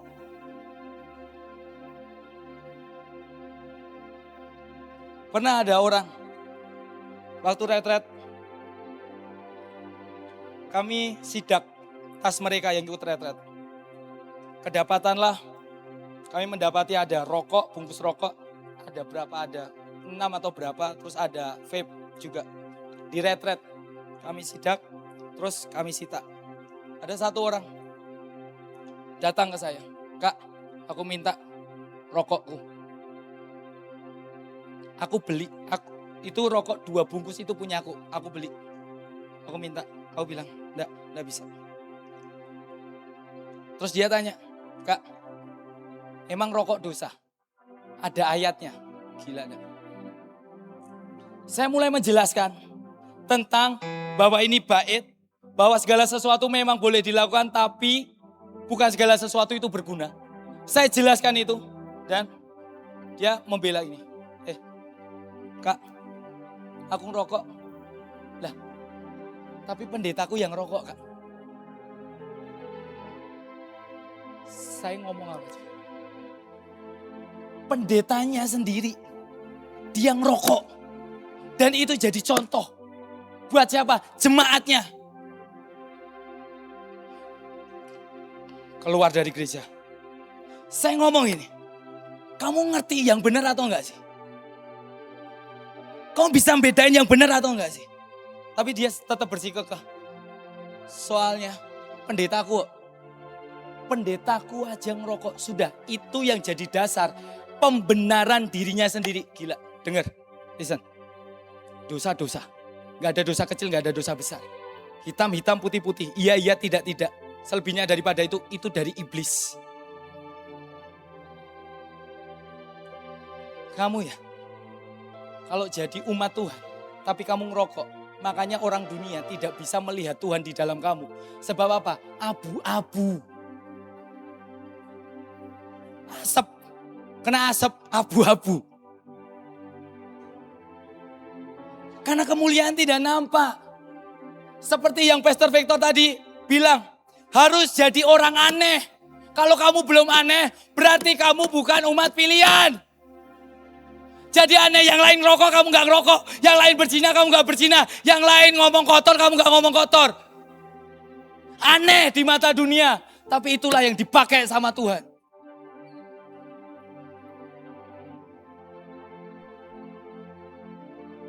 Pernah ada orang, waktu retret, kami sidak tas mereka yang ikut retret. Kedapatanlah, kami mendapati ada rokok, bungkus rokok, ada berapa, ada 6 atau berapa, terus ada vape juga. Di retret, kami sidak, terus kami sita. Ada satu orang datang ke saya, Kak, aku minta rokokku. Aku beli, itu rokok 2 bungkus itu punya aku beli. Aku minta, aku bilang, enggak bisa. Terus dia tanya, Kak, emang rokok dosa? Ada ayatnya, gila enggak? Saya mulai menjelaskan tentang bahwa ini bait, bahwa segala sesuatu memang boleh dilakukan, tapi bukan segala sesuatu itu berguna. Saya jelaskan itu, dan dia membela ini. Kak, aku ngerokok. Lah, tapi pendetaku yang rokok, Kak. Saya ngomong apa? Pendetanya sendiri, dia ngerokok. Dan itu jadi contoh. Buat siapa? Jemaatnya. Keluar dari gereja. Saya ngomong ini, kamu ngerti yang benar atau enggak sih? Kamu bisa bedain yang benar atau enggak sih? Tapi dia tetap bersikukuh. Soalnya pendetaku aja ngerokok. Sudah, itu yang jadi dasar pembenaran dirinya sendiri. Gila, dengar, listen. Dosa-dosa. Gak ada dosa kecil, gak ada dosa besar. Hitam-hitam, putih-putih. Iya, tidak. Selebihnya daripada itu dari iblis. Kamu ya, kalau jadi umat Tuhan, tapi kamu ngerokok, makanya orang dunia tidak bisa melihat Tuhan di dalam kamu. Sebab apa? Abu-abu. Asap, kena asap, abu-abu. Karena kemuliaan tidak nampak. Seperti yang Pastor Victor tadi bilang, harus jadi orang aneh. Kalau kamu belum aneh, berarti kamu bukan umat pilihan. Jadi aneh, yang lain ngerokok, kamu gak ngerokok. Yang lain berzina, kamu gak berzina. Yang lain ngomong kotor, kamu gak ngomong kotor. Aneh di mata dunia. Tapi itulah yang dipakai sama Tuhan.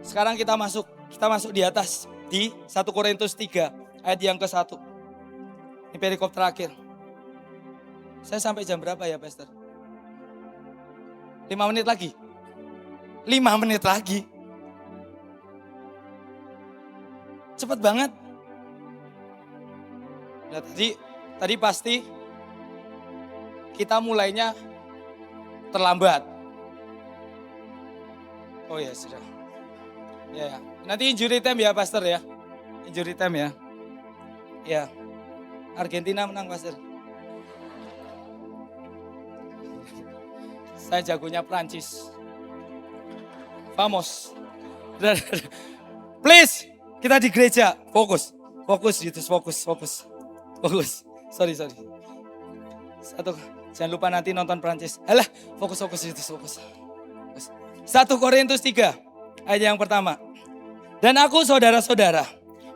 Sekarang kita masuk di atas. Di 1 Korintus 3 ayat yang ke-1. Ini perikop terakhir. Saya sampai jam berapa ya, Pastor? 5 menit lagi. 5 menit lagi. Cepat banget. Nah, tadi pasti kita mulainya terlambat. Oh ya, sudah. Ya. Nanti injury time ya, Pastor ya. Injury time ya. Ya. Argentina menang, Pastor. Saya jagonya Prancis. Vamos. Please, kita di gereja. Fokus. Sorry. Jangan lupa nanti nonton Prancis. Alah, fokus. 1 Korintus 3, ayat yang pertama. Dan aku saudara-saudara,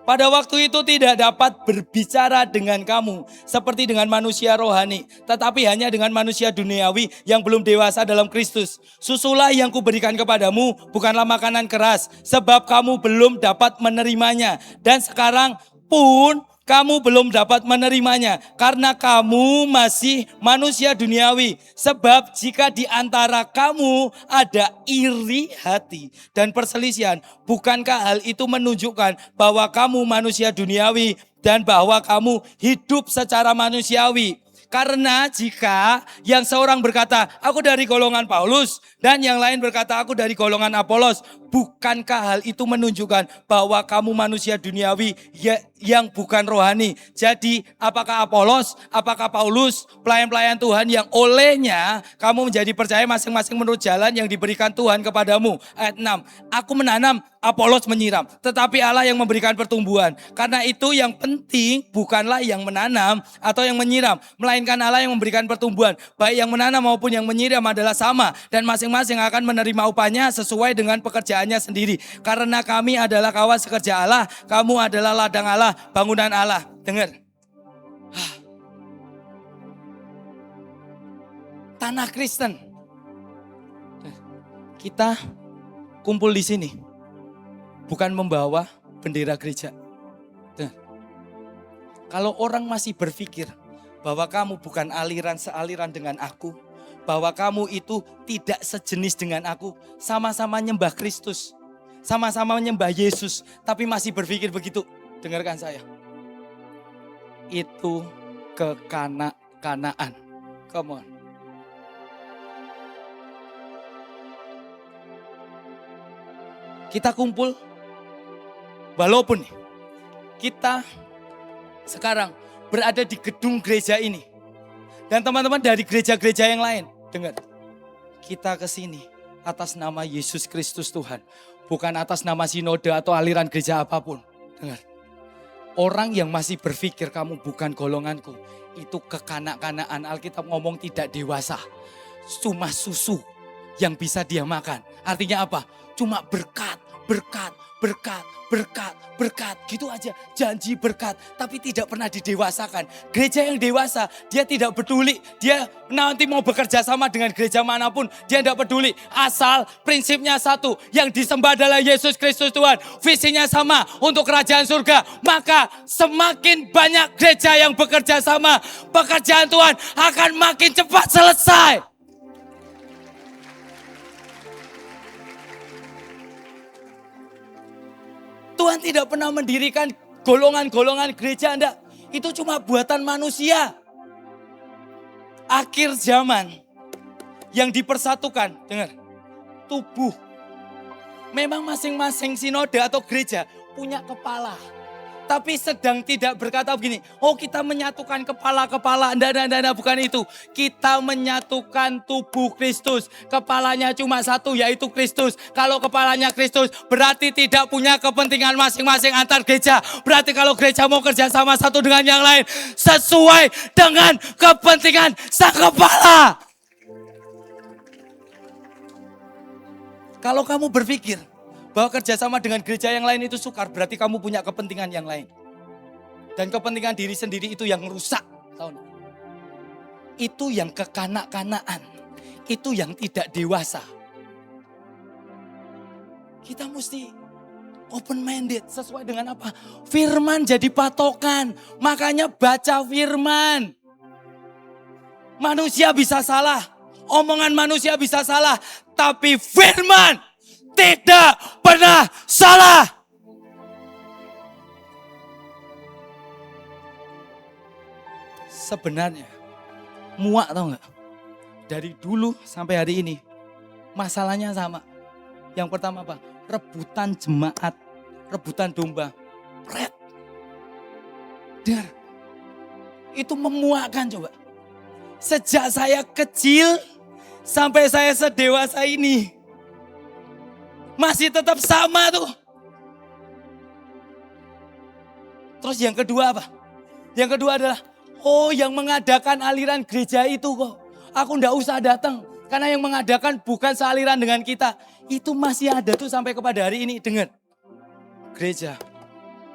pada waktu itu tidak dapat berbicara dengan kamu seperti dengan manusia rohani, tetapi hanya dengan manusia duniawi yang belum dewasa dalam Kristus. Susulah yang kuberikan kepadamu bukanlah makanan keras, sebab kamu belum dapat menerimanya. Dan sekarang pun kamu belum dapat menerimanya karena kamu masih manusia duniawi. Sebab jika di antara kamu ada iri hati dan perselisihan, bukankah hal itu menunjukkan bahwa kamu manusia duniawi dan bahwa kamu hidup secara manusiawi? Karena jika yang seorang berkata, aku dari golongan Paulus, dan yang lain berkata, aku dari golongan Apolos, bukankah hal itu menunjukkan bahwa kamu manusia duniawi yang bukan rohani? Jadi apakah Apolos, apakah Paulus, pelayan-pelayan Tuhan yang olehnya kamu menjadi percaya masing-masing menurut jalan yang diberikan Tuhan kepadamu? Ayat 6, aku menanam, Apolos menyiram, tetapi Allah yang memberikan pertumbuhan. Karena itu yang penting bukanlah yang menanam atau yang menyiram, melainkan Allah yang memberikan pertumbuhan. Baik yang menanam maupun yang menyiram adalah sama, dan masing-masing akan menerima upahnya sesuai dengan pekerjaannya sendiri. Karena kami adalah kawas kerja Allah, kamu adalah ladang Allah, bangunan Allah. Dengar. tanah Kristen. Kita kumpul di sini bukan membawa bendera gereja. Kalau orang masih berpikir bahwa kamu bukan sealiran dengan aku, bahwa kamu itu tidak sejenis dengan aku, sama-sama nyembah Kristus, sama-sama menyembah Yesus, tapi masih berpikir begitu, dengarkan saya. Itu kekanak-kanaan. Come on. Kita kumpul, walaupun kita sekarang berada di gedung gereja ini. Dan teman-teman dari gereja-gereja yang lain, dengar. Kita ke sini atas nama Yesus Kristus Tuhan. Bukan atas nama sinode atau aliran gereja apapun. Dengar. Orang yang masih berpikir kamu bukan golonganku, itu kekanak-kanaan. Alkitab ngomong tidak dewasa. Cuma susu yang bisa dia makan. Artinya apa? Cuma berkat. Gitu aja. Janji berkat, tapi tidak pernah didewasakan. Gereja yang dewasa, dia tidak peduli. Dia nanti mau bekerja sama dengan gereja manapun, dia tidak peduli. Asal prinsipnya satu, yang disembah adalah Yesus Kristus Tuhan. Visinya sama untuk kerajaan surga. Maka semakin banyak gereja yang bekerja sama, pekerjaan Tuhan akan makin cepat selesai. Tuhan tidak pernah mendirikan golongan-golongan gereja, enggak. Itu cuma buatan manusia. Akhir zaman yang dipersatukan, dengar, tubuh. Memang masing-masing sinode atau gereja punya kepala. Tapi sedang tidak berkata begini, oh kita menyatukan kepala-kepala. Enggak, bukan itu. Kita menyatukan tubuh Kristus. Kepalanya cuma satu, yaitu Kristus. Kalau kepalanya Kristus, berarti tidak punya kepentingan masing-masing antar gereja. Berarti kalau gereja mau kerja sama satu dengan yang lain, sesuai dengan kepentingan sang kepala. Kalau kamu berpikir bahwa kerjasama dengan gereja yang lain itu sukar, berarti kamu punya kepentingan yang lain. Dan kepentingan diri sendiri itu yang rusak. Itu yang kekanak-kanaan. Itu yang tidak dewasa. Kita mesti open minded. Sesuai dengan apa? Firman jadi patokan. Makanya baca firman. Manusia bisa salah. Omongan manusia bisa salah. Tapi firman tidak pernah salah. Sebenarnya muak tau gak? Dari dulu sampai hari ini masalahnya sama. Yang pertama apa? Rebutan jemaat, rebutan domba. Red. Dar. Itu memuakkan coba. Sejak saya kecil sampai saya sedewasa ini. Masih tetap sama tuh. Terus yang kedua apa? Yang kedua adalah, oh yang mengadakan aliran gereja itu kok. Aku ndak usah datang. Karena yang mengadakan bukan sealiran dengan kita. Itu masih ada tuh sampai kepada hari ini. Dengar, gereja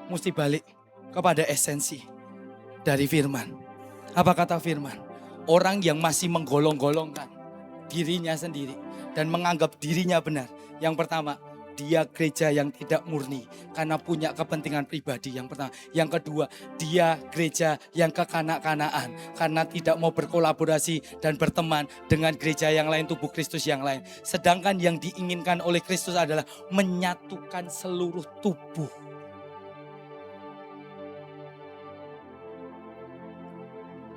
mesti balik kepada esensi dari firman. Apa kata firman? Orang yang masih menggolong-golongkan dirinya sendiri dan menganggap dirinya benar. Yang pertama, dia gereja yang tidak murni karena punya kepentingan pribadi. Yang pertama. Yang kedua, dia gereja yang kekanak-kanaan karena tidak mau berkolaborasi dan berteman dengan gereja yang lain, tubuh Kristus yang lain. Sedangkan yang diinginkan oleh Kristus adalah menyatukan seluruh tubuh.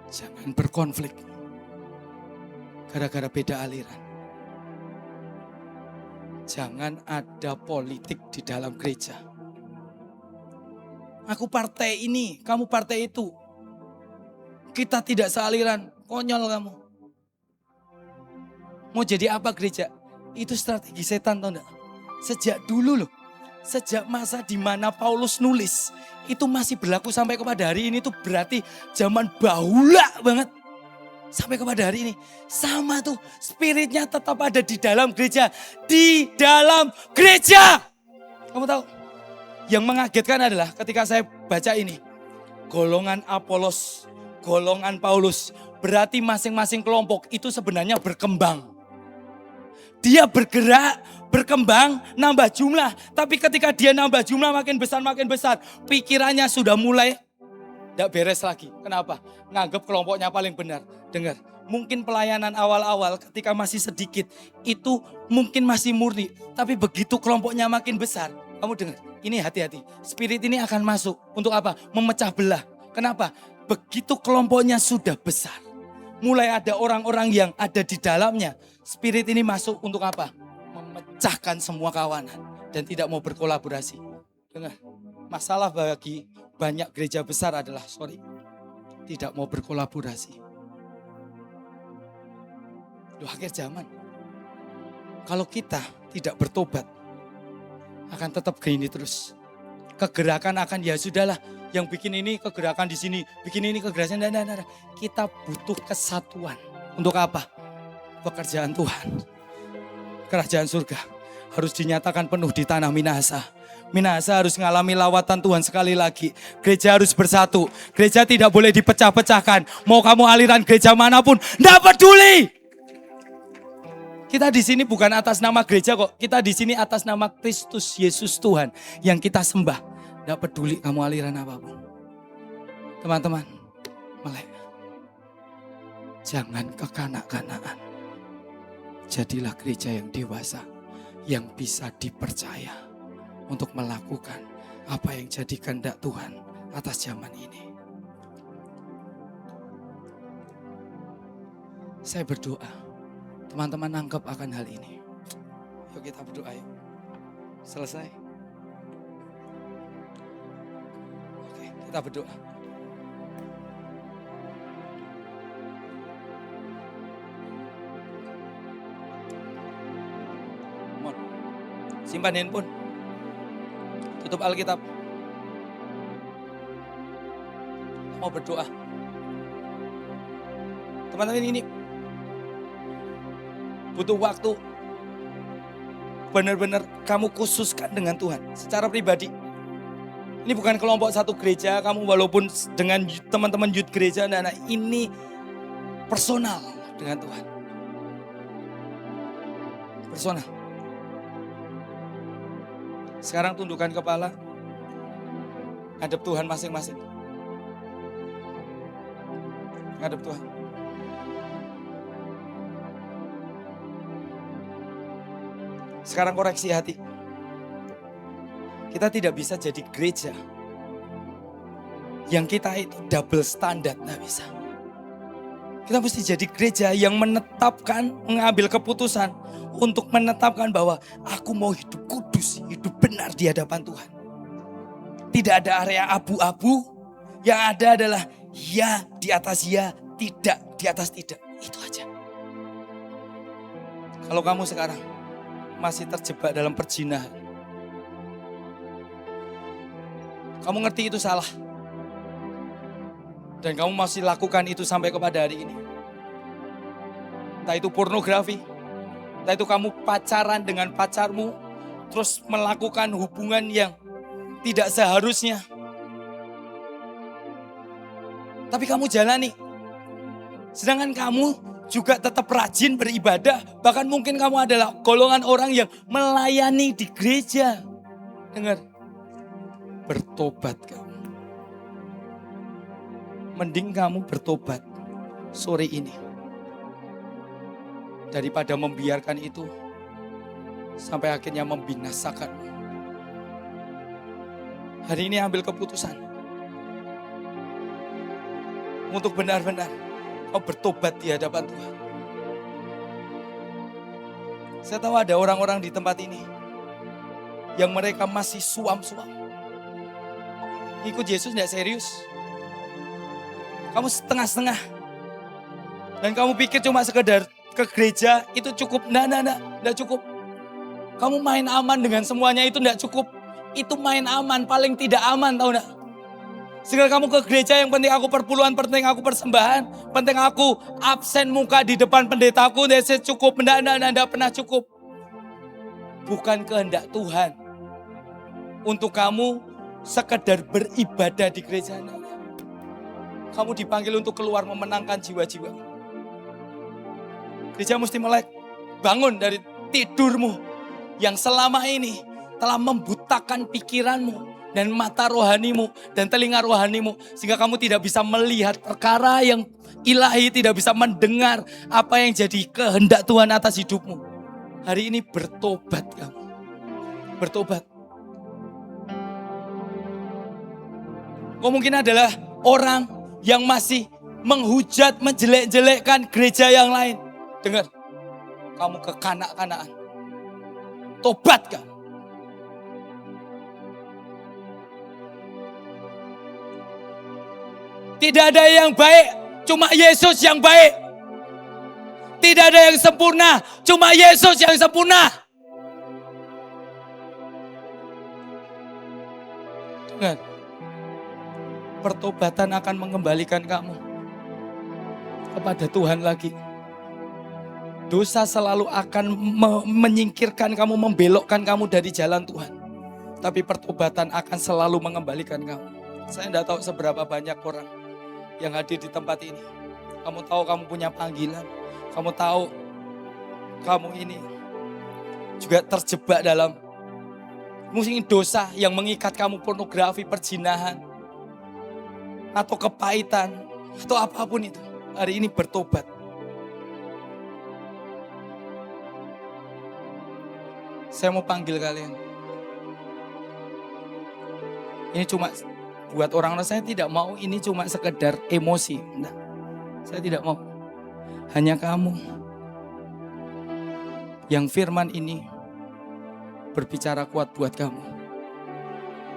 Jangan berkonflik gara-gara beda aliran. Jangan ada politik di dalam gereja. Aku partai ini, kamu partai itu. Kita tidak sealiran, konyol kamu. Mau jadi apa gereja? Itu strategi setan, tahu enggak? Sejak dulu loh. Sejak masa di mana Paulus nulis, itu masih berlaku sampai kepada hari ini. Itu berarti zaman bahula banget. Sampai kepada hari ini. Sama tuh, spiritnya tetap ada di dalam gereja. Di dalam gereja. Kamu tahu, yang mengagetkan adalah ketika saya baca ini. Golongan Apolos, golongan Paulus berarti masing-masing kelompok itu sebenarnya berkembang. Dia bergerak, berkembang, nambah jumlah. Tapi ketika dia nambah jumlah makin besar, pikirannya sudah mulai tidak beres lagi. Kenapa? Nganggap kelompoknya paling benar. Dengar, mungkin pelayanan awal-awal ketika masih sedikit, itu mungkin masih murni. Tapi begitu kelompoknya makin besar, kamu dengar, ini hati-hati. Spirit ini akan masuk untuk apa? Memecah belah. Kenapa? Begitu kelompoknya sudah besar, mulai ada orang-orang yang ada di dalamnya. Spirit ini masuk untuk apa? Memecahkan semua kawanan dan tidak mau berkolaborasi. Dengar, masalah bagi banyak gereja besar adalah, tidak mau berkolaborasi. Di akhir zaman, kalau kita tidak bertobat, akan tetap gini terus. Kegerakan akan ya sudahlah, yang bikin ini kegerakan di sini, bikin ini kegerakan. Nah. Kita butuh kesatuan. Untuk apa? Pekerjaan Tuhan. Kerajaan surga harus dinyatakan penuh di tanah Minahasa. Minahasa harus mengalami lawatan Tuhan sekali lagi. Gereja harus bersatu. Gereja tidak boleh dipecah-pecahkan. Mau kamu aliran gereja manapun, tidak peduli. Kita di sini bukan atas nama gereja kok. Kita di sini atas nama Kristus Yesus Tuhan yang kita sembah. Tidak peduli kamu aliran apapun. Teman-teman, melek. Jangan kekanak-kanakan. Jadilah gereja yang dewasa, yang bisa dipercaya untuk melakukan apa yang jadi kehendak Tuhan atas zaman ini. Saya berdoa, teman-teman nangkep akan hal ini. Yuk kita berdoa yuk. Selesai. Oke, kita berdoa. Simpan handphone. Tutup Alkitab. Mau berdoa. Teman-teman, ini butuh waktu. Benar-benar kamu khususkan dengan Tuhan secara pribadi. Ini bukan kelompok satu gereja, kamu walaupun dengan teman-teman youth gereja, nah ini personal dengan Tuhan. Personal. Sekarang tundukkan kepala, ngadep Tuhan masing-masing. Ngadep Tuhan. Sekarang koreksi hati. Kita tidak bisa jadi gereja yang kita itu double standar, nggak bisa. Kita mesti jadi gereja yang menetapkan, mengambil keputusan untuk menetapkan bahwa aku mau hidup kudus, hidup benar di hadapan Tuhan. Tidak ada area abu-abu, yang ada adalah ya di atas ya, tidak di atas tidak. Itu aja. Kalau kamu sekarang masih terjebak dalam perzinahan, kamu ngerti itu salah, dan kamu masih lakukan itu sampai kepada hari ini. Entah itu pornografi, entah itu kamu pacaran dengan pacarmu, terus melakukan hubungan yang tidak seharusnya. Tapi kamu jalani. Sedangkan kamu juga tetap rajin beribadah. Bahkan mungkin kamu adalah golongan orang yang melayani di gereja. Dengar, bertobat kamu. Mending kamu bertobat sore ini, daripada membiarkan itu sampai akhirnya membinasakan. Hari ini ambil keputusan untuk benar-benar kau bertobat di hadapan Tuhan. Saya tahu ada orang-orang di tempat ini yang mereka masih suam-suam. Ikut Yesus tidak serius. Kamu setengah-setengah. Dan kamu pikir cuma sekedar ke gereja itu cukup. Tidak cukup. Kamu main aman dengan semuanya itu tidak cukup. Itu main aman, paling tidak aman, tahu enggak? Segera kamu ke gereja yang penting aku perpuluhan, penting aku persembahan, penting aku absen muka di depan pendetaku, tidak cukup, tidak pernah cukup. Bukan kehendak Tuhan untuk kamu sekedar beribadah di gereja. Kamu dipanggil untuk keluar memenangkan jiwa-jiwa. Gereja mesti mulai bangun dari tidurmu yang selama ini telah membutakan pikiranmu dan mata rohanimu dan telinga rohanimu, sehingga kamu tidak bisa melihat perkara yang ilahi, tidak bisa mendengar apa yang jadi kehendak Tuhan atas hidupmu. Hari ini bertobat kamu. Bertobat. Kau mungkin adalah orang yang masih menghujat, menjelek-jelekkan gereja yang lain. Dengar, kamu kekanak-kanakan. Tobat kamu. Tidak ada yang baik, cuma Yesus yang baik. Tidak ada yang sempurna, cuma Yesus yang sempurna. Dengar, pertobatan akan mengembalikan kamu kepada Tuhan lagi. Dosa selalu akan menyingkirkan kamu, membelokkan kamu dari jalan Tuhan. Tapi pertobatan akan selalu mengembalikan kamu. Saya tidak tahu seberapa banyak orang yang hadir di tempat ini. Kamu tahu kamu punya panggilan. Kamu tahu kamu ini juga terjebak dalam mungkin dosa yang mengikat kamu, pornografi, perzinahan, atau kepahitan, atau apapun itu. Hari ini bertobat. Saya mau panggil kalian. Ini cuma buat orang-orang, saya tidak mau ini cuma sekedar emosi. Nah, saya tidak mau. Hanya kamu yang firman ini berbicara kuat buat kamu.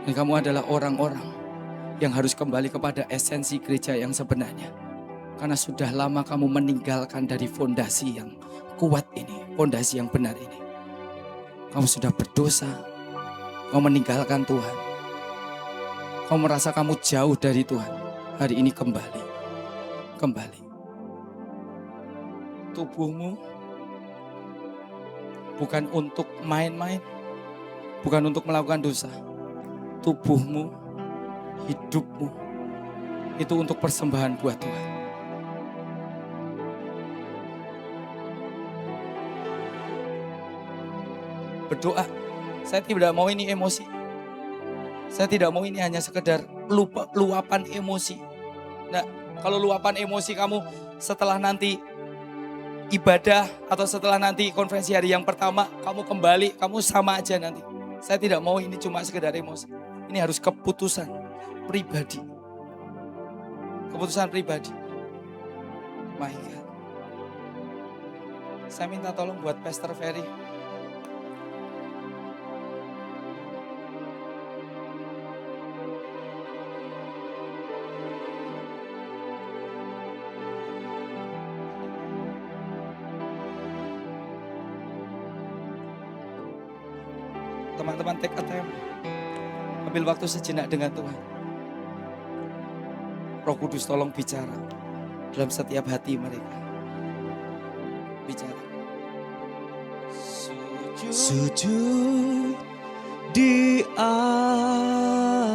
Dan kamu adalah orang-orang yang harus kembali kepada esensi gereja yang sebenarnya. Karena sudah lama kamu meninggalkan dari fondasi yang kuat ini, fondasi yang benar ini. Kamu sudah berdosa, kamu meninggalkan Tuhan. Kamu merasa kamu jauh dari Tuhan. Hari ini kembali. Kembali. Tubuhmu bukan untuk main-main. Bukan untuk melakukan dosa. Tubuhmu, hidupmu, itu untuk persembahan buat Tuhan. Berdoa. Saya tidak mau ini emosi. Saya tidak mau ini hanya sekedar luapan emosi. Nah, kalau luapan emosi kamu setelah nanti ibadah atau setelah nanti konferensi hari yang pertama, kamu kembali, kamu sama aja nanti. Saya tidak mau ini cuma sekedar emosi. Ini harus keputusan pribadi. Keputusan pribadi. My God. Saya minta tolong buat Pastor Ferry. Teman-teman take a time. Ambil waktu sejenak dengan Tuhan. Roh Kudus tolong bicara dalam setiap hati mereka. Bicara. Sujud di altarnya.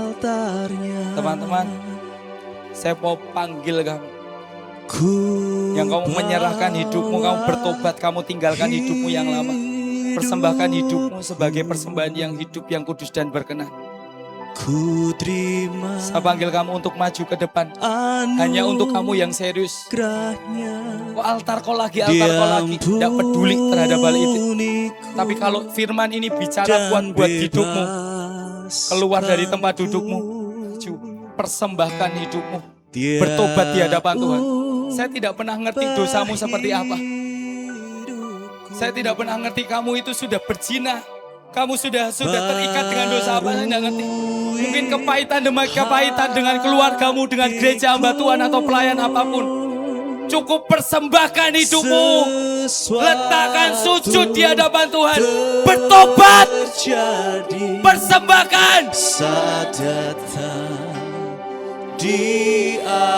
Teman-teman, saya mau panggil kamu. Yang kamu menyerahkan hidupmu, kamu bertobat, kamu tinggalkan hidupmu yang lama. Persembahkan hidupmu sebagai persembahan yang hidup, yang kudus dan berkenan. Ku terima. Saya panggil kamu untuk maju ke depan. Hanya untuk kamu yang serius. Kok altar kok lagi, altar kok lagi. Tidak peduli terhadap hal itu. Tapi kalau firman ini bicara kuat buat hidupmu, keluar dari tempat dudukmu, maju, persembahkan hidupmu, bertobat di hadapan Tuhan. Saya tidak pernah ngerti dosamu seperti apa. Saya tidak pernah ngerti kamu itu sudah berzina. Kamu sudah terikat dengan dosa apa, saya tidak ngerti. Mungkin kepahitan demi kepahitan dengan keluargamu, dengan gereja hamba Tuhan atau pelayan apapun. Cukup persembahkan hidupmu. Letakkan sujud di hadapan Tuhan. Bertobat. Persembahkan.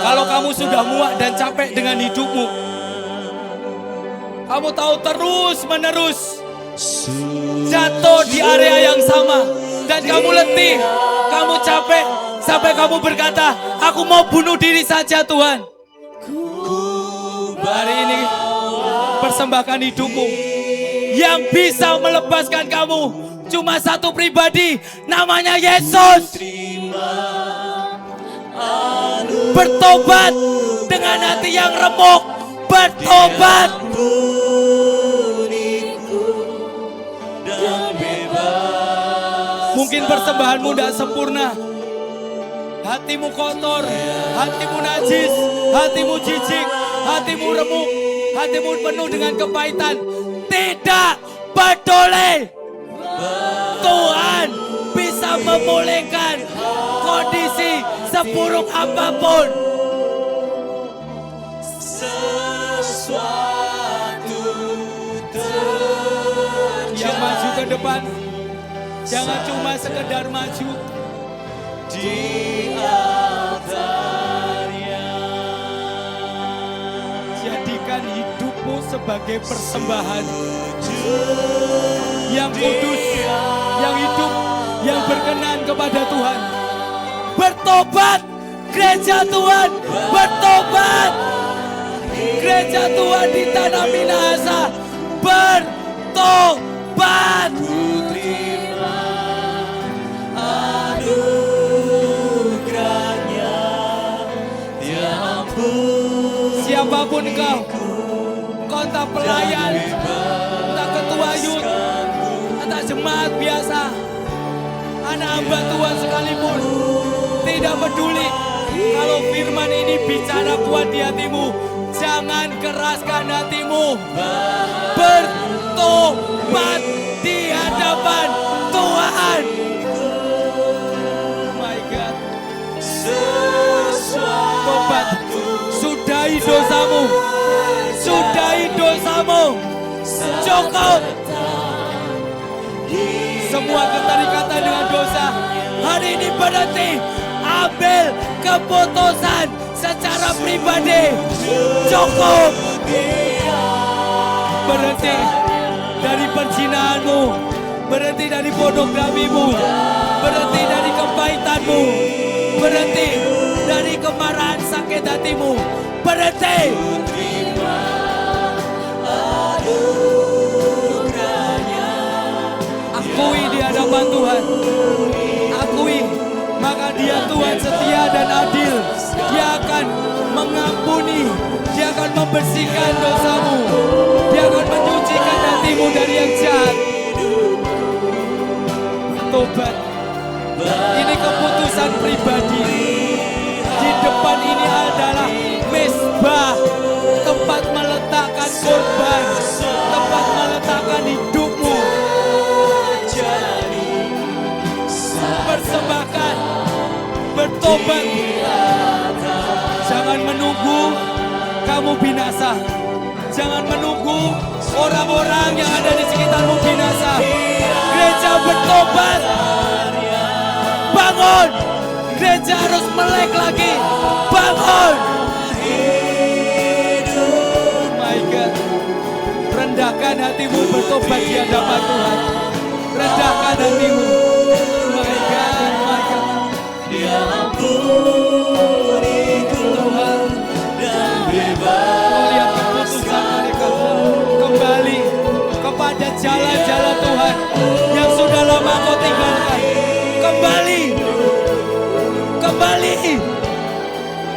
Kalau kamu sudah muak dan capek dengan hidupmu, kamu tahu terus menerus jatuh di area yang sama dan kamu letih, kamu capek. Sampai kamu berkata, aku mau bunuh diri saja Tuhan. Hari ini persembahkan hidupmu. Yang bisa melepaskan kamu cuma satu pribadi, namanya Yesus. Bertobat dengan hati yang remuk. Bertobat. Mungkin persembahanmu tidak sempurna. Hatimu kotor, hatimu najis, hatimu jijik, hatimu remuk, hatimu penuh dengan kepahitan. Tidak peduli. Tuhan bisa memulihkan kondisi seburuk apapun. Yang maju ke depan, jangan cuma sekedar maju. Jadikan hidupmu sebagai persembahan yang kudus, yang hidup, yang berkenan kepada Tuhan. Bertobat, gereja Tuhan, bertobat. Gereja Tuhan di Tanah Minahasa, bertobat. Siapapun kau entah pelayan, entah ketua youth, entah jemaat biasa, anak hamba Tuhan sekalipun, tidak peduli. Kalau firman ini bicara kuat di hatimu, jangan keraskan hatimu. Bertobat di hadapan Tuhan. Oh my God. Tobat. Sudahi dosamu. Sudahi dosamu. Cukup. Semua keterikatan dengan dosa hari ini berhenti. Ambil keputusan secara pribadi. Cukup. Berhenti dari perzinaanmu. Berhenti dari pornografimu. Berhenti dari kepahitanmu. Berhenti dari kemarahan sakit hatimu. Berhenti. Akui di hadapan Tuhan. Akui, maka Dia Tuhan setia dan adil. Dia akan mengampuni, Dia akan membersihkan dosamu, Dia akan menyucikan hatimu dari yang jahat. Tobat. Ini keputusan pribadi. Di depan ini adalah mezbah, tempat meletakkan korban, tempat meletakkan hidupmu. Persembahkan, bertobat. Jangan menunggu kamu binasa. Jangan menunggu orang-orang yang ada di sekitarmu binasa. Gereja bertobat. Bangun. Gereja harus melek lagi. Bangun. Oh my God. Rendahkan hatimu, bertobat di hadapan Tuhan. Rendahkan hatimu. My God, my God. Dia ampuniku Tuhan dan bebas. Oh, lihat keputusan mereka. Kembali kepada jalan-jalan Tuhan yang sudah lama kau tinggalkan. Kembali. Kembali.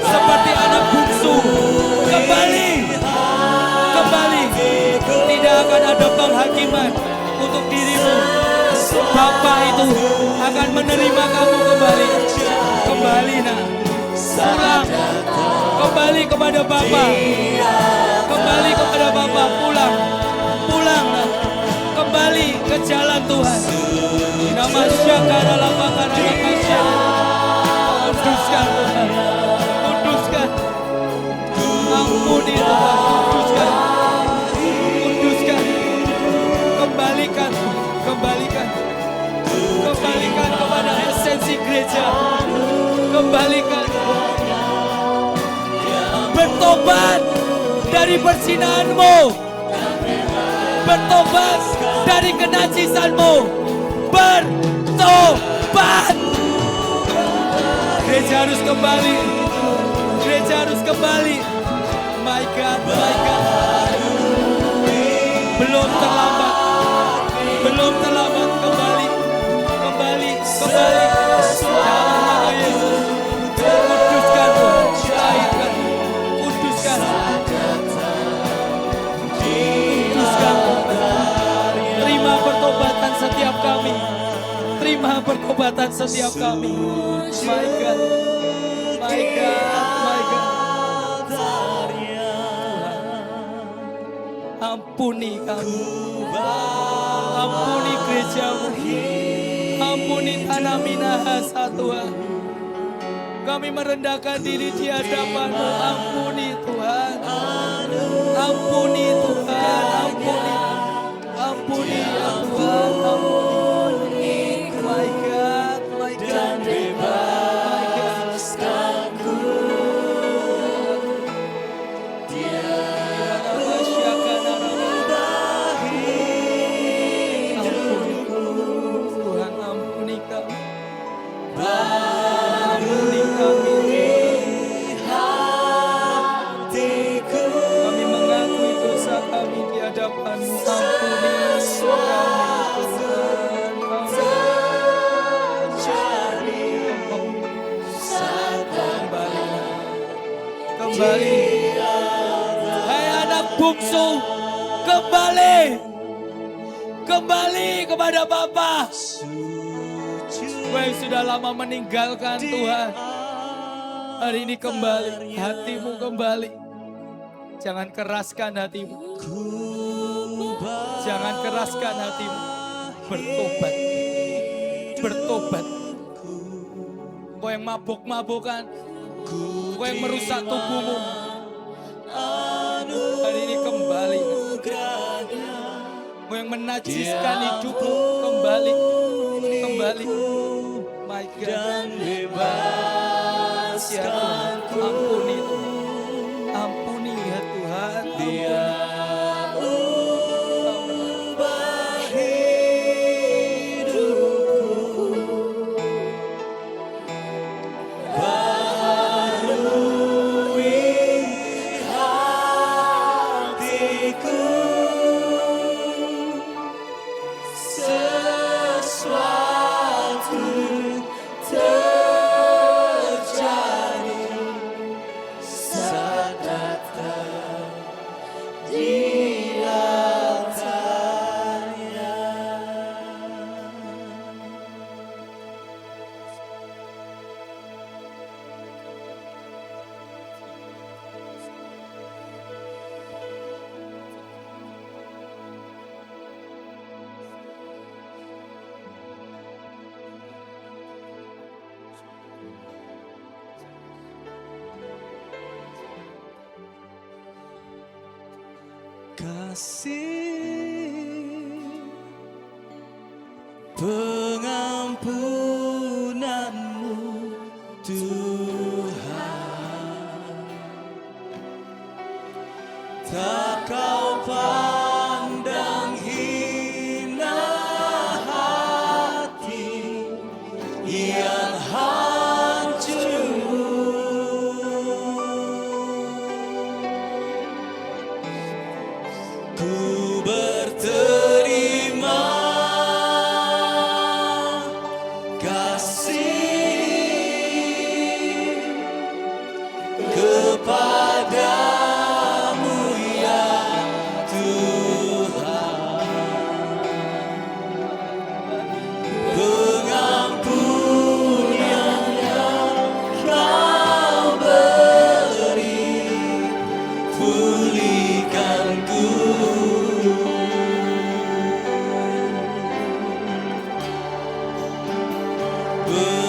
Seperti anak bungsu. Kembali. Kembali. Tidak akan ada penghakiman untuk dirimu. Bapa itu akan menerima kamu kembali. Kembali nak. Pulang. Kembali kepada Bapa. Kembali kepada Bapa. Pulang. Pulang nak. Kembali ke jalan Tuhan. Nama syakara lapakara lapakara. Kuduskan Tuhan. Kuduskan. Ampuni Tuhan. Kuduskan. Kuduskan. Kembalikan. Kembalikan. Kembalikan kepada esensi gereja. Kembalikan. Bertobat dari perzinaanmu. Bertobat dari kenajisanmu. Bertobat. Gereja harus kembali. Gereja harus kembali. My God, my God. Belum terlambat. Belum terlambat. Kembali. Kembali. Kembali. Jangan Yesus. Kuduskan Tuhan. Cairkan. Kuduskan. Kuduskan. Terima pertobatan setiap kami. Terima pertobatan setiap kami. My God. My God. My God. Ampuni kami. Ampuni gerejamu. Ampuni tanah Minahasa Tuhan. Kami merendahkan diri di hadapan-Mu. Ampuni Tuhan. Ampuni Tuhan. Ampuni. Ampuni ya Tuhan. Ampuni. My God. My God. Kembali, hai anak bungsu, kembali, kembali kepada Bapa. Kau yang sudah lama meninggalkan Tuhan, hari ini kembali, hatimu kembali. Jangan keraskan hatimu, jangan keraskan hatimu. Bertobat, bertobat. Kau yang mabuk-mabukan, kau yang merusak tubuhmu, hari ini kembali. Kau yang menajiskan hidupmu, kembali, kembali. My God, bebas ya Tuhan, ampuni Tuhan, ampuni ya Tuhan, Dia ubah hidupku. Kasih pengampunanmu Tuhan, tak kau pandang hina hati yang hancur. Ku berterima kasih kepadamu ya Tuhan. Pengampunan yang kau beri, pulihkanku. But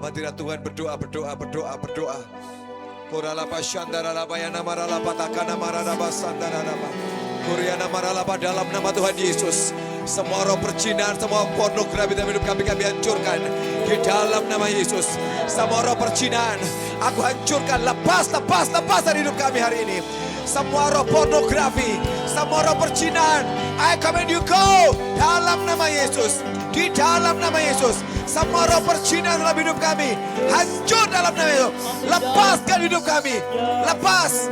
hadirat Tuhan, berdoa. Koralapa shandaralapa yana maralapa takana maralapa sandaralapa. Kuriana maralapa dalam nama Tuhan Yesus. Semua roh percinahan, semua pornografi dalam hidup kami hancurkan di dalam nama Yesus. Semua roh percinahan aku hancurkan, lepas dari hidup kami hari ini. Semua roh pornografi, semua roh percinahan, I command you go dalam nama Yesus. Di dalam nama Yesus, semua roh percinahan dalam hidup kami hancur dalam nama Yesus. Lepaskan hidup kami, lepas.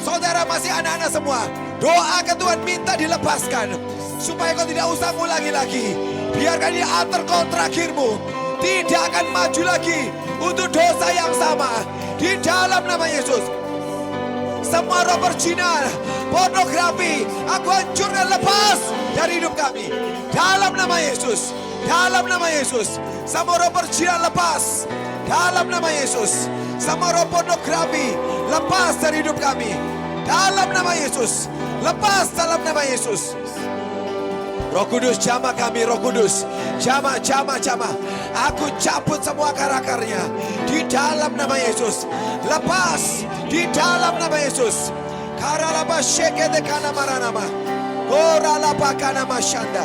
Saudara masih anak-anak semua, doa ke Tuhan, minta dilepaskan supaya kau tidak usah ulangi lagi. Biarkan dia atur kau terakhirmu, tidak akan maju lagi untuk dosa yang sama. Di dalam nama Yesus, semua roh percinahan, pornografi, aku hancurkan, lepas dari hidup kami. Dalam nama Yesus, dalam nama Yesus, semua roh percinahan lepas. Dalam nama Yesus, semua roh pornografi lepas dari hidup kami. Dalam nama Yesus, lepas dalam nama Yesus. Roh Kudus jamah kami, Roh Kudus jamah. Aku cabut semua akar-akarnya di dalam nama Yesus. Lepas di dalam nama Yesus. Karalaba shekede kana maranama. Goralaba kana mashanda.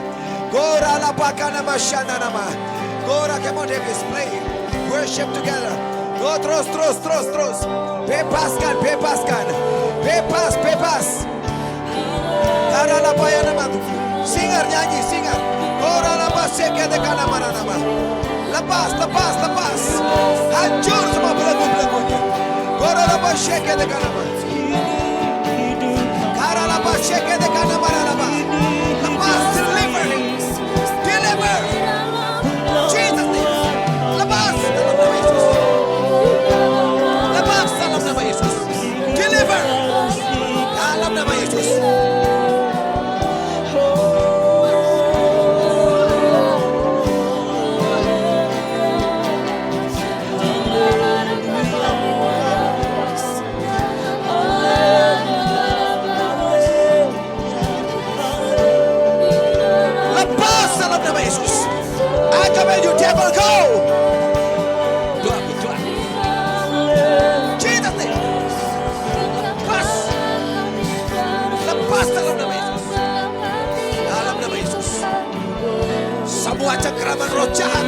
Goralaba kana mashanda nama. Gora, come on Davis, play. Worship together. Go terus. Bebaskan. Bebas. Karalaba ya nama. Singer nyanyi. Lepas, lepas, lepas. Hancur semua belenggu-belenggunya. Koralapa sheke de kanama. Karalapa sheke de kanama. Lepas, deliver. Deliver. Jesus name. Lepas dalam nama Yesus. Lepas dalam nama Yesus. Deliver. Dalam nama Yesus. You devil go. Doa, doa. Jesus name. Lepas. Lepas dalam nama Yesus. Dalam nama Yesus. Semua cengkraman roh jahat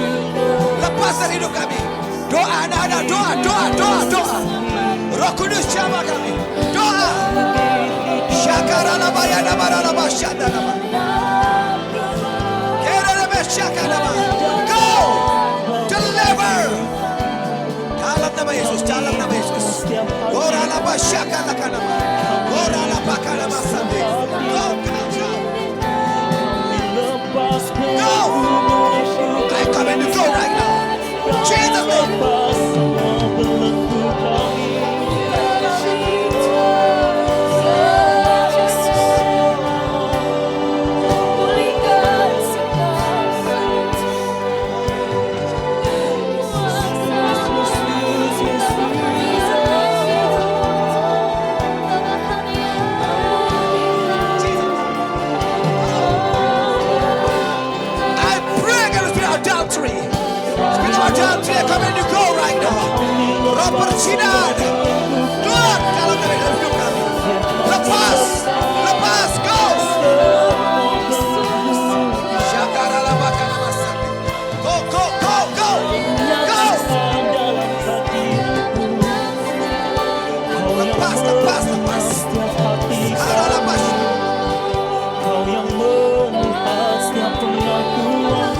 lepas dari hidup kami. Doa anak-anak, doa, doa, doa, doa. Roh Kudus jamah kami. Doa. Syakaralaba ya namaralaba syadaraba. Keralaba syakaraba. Dalam nama Yesus, dalam nama Yesus. Koralaba syakalakana. Koralaba kanama sande. Go, go, go. I command you to go right now. Jesus name. Adultery, I command you go right now. Roh persinan, keluar dalam hidup kami. Lepas, lepas, go. Go, go, go, go, go. Lepas, lepas, lepas. Sekarang lepas. Kau yang melihat setiap pengakuan.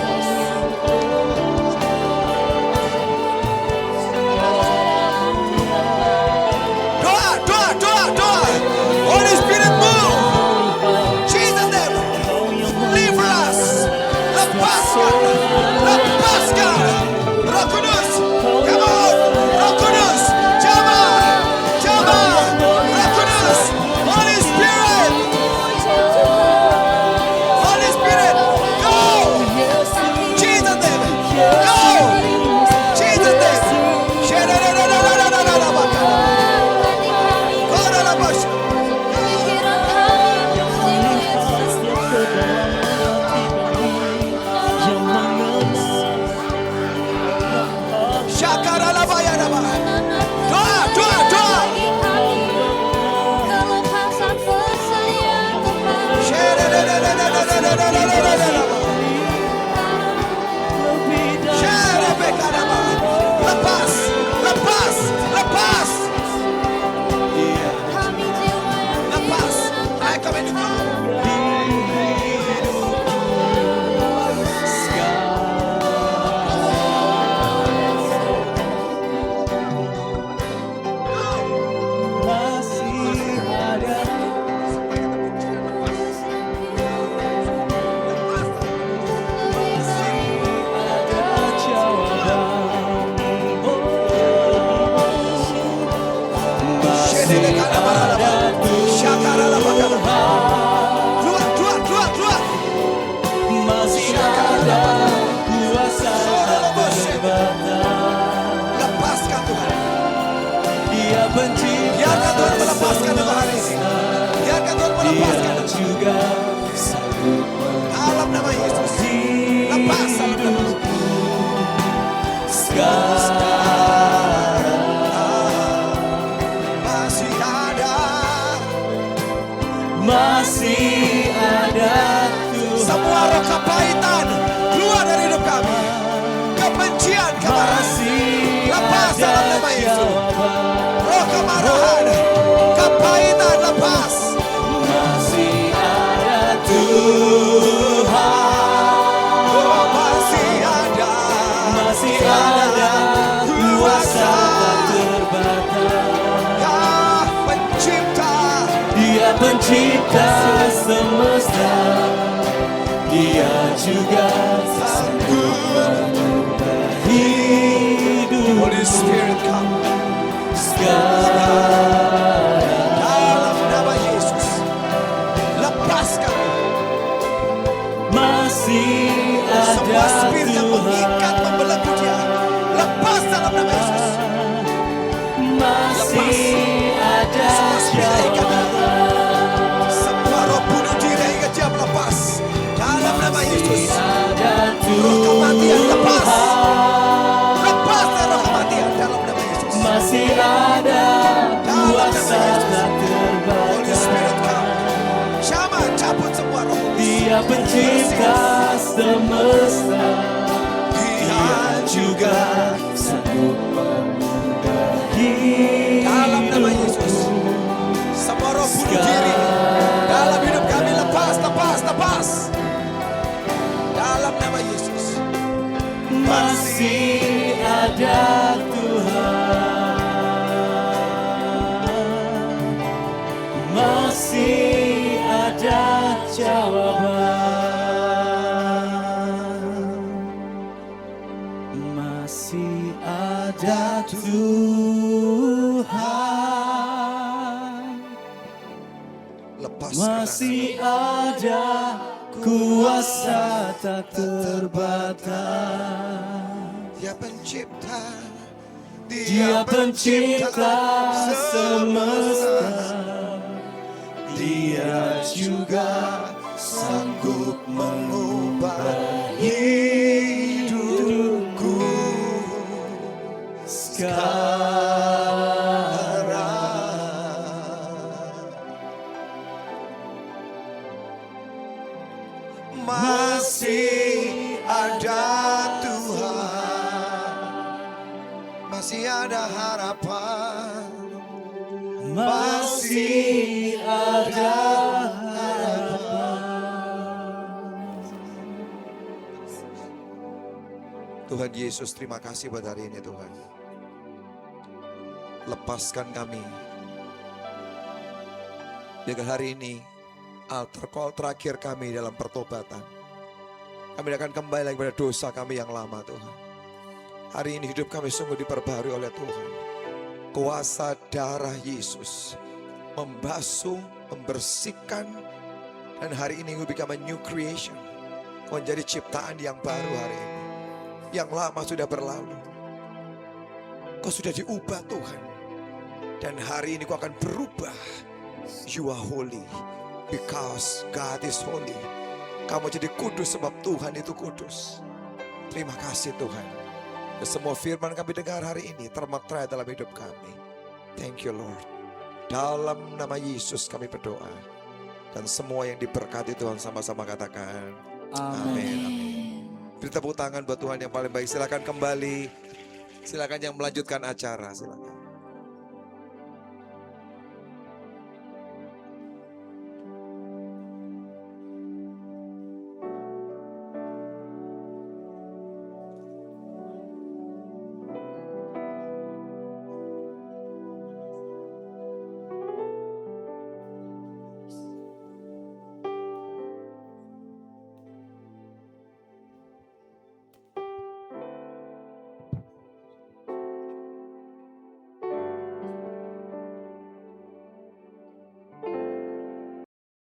pencipta semesta, Dia juga sanggup mengubah hidup Holy Spirit come. sekarang. Dalam nama Yesus. Lepaskan Masih semua ada spirit yang mengikat, Tuhan, membelenggu dia. Lepas dalam nama Yesus. masih ada Semua spirit yang ikat dia. jawaban. Semua roh bunuh diri yang ikat dia melepas. Dalam nama Yesus. Ada Roh kematian lepas. Tuhan, Lepas dari roh kematian dalam nama Yesus. masih ada kuasa tak Holy Spirit terbatas. come. Syama cabut semua roh. Dia pencipta semesta, Dia juga sanggup mengubah Dalam nama hidup. Yesus. Semua roh bunuh diri dalam hidup kami lepas, lepas, lepas. Dalam nama Yesus. Masih ada Tuhan, masih ada jawaban, masih ada Tuhan, Lepas masih ada kuasa tak terbatas. Dia pencipta. Dia pencipta semesta, Dia juga sanggup mengubah hidupku sekarang. Masih ada Tuhan. Masih ada harapan. Masih ada Tuhan Yesus, terima kasih buat hari ini Tuhan. Lepaskan kami. Dengan hari ini, altar call terakhir kami dalam pertobatan. Kami akan kembali lagi pada dosa kami yang lama Tuhan. Hari ini hidup kami sungguh diperbaharui oleh Tuhan. Kuasa darah Yesus membasuh, membersihkan. Dan hari ini we become a new creation. Menjadi ciptaan yang baru hari ini. Yang lama sudah berlalu. Kau sudah diubah Tuhan. Dan hari ini kau akan berubah. You are holy because God is holy. Kamu jadi kudus sebab Tuhan itu kudus. Terima kasih Tuhan. Dan semua firman kami dengar hari ini termeterai dalam hidup kami. Thank you Lord. Dalam nama Yesus kami berdoa. Dan semua yang diberkati Tuhan sama-sama katakan amin. Beri tepuk tangan buat Tuhan yang paling baik. Silakan kembali. Silakan yang melanjutkan acara. Silakan.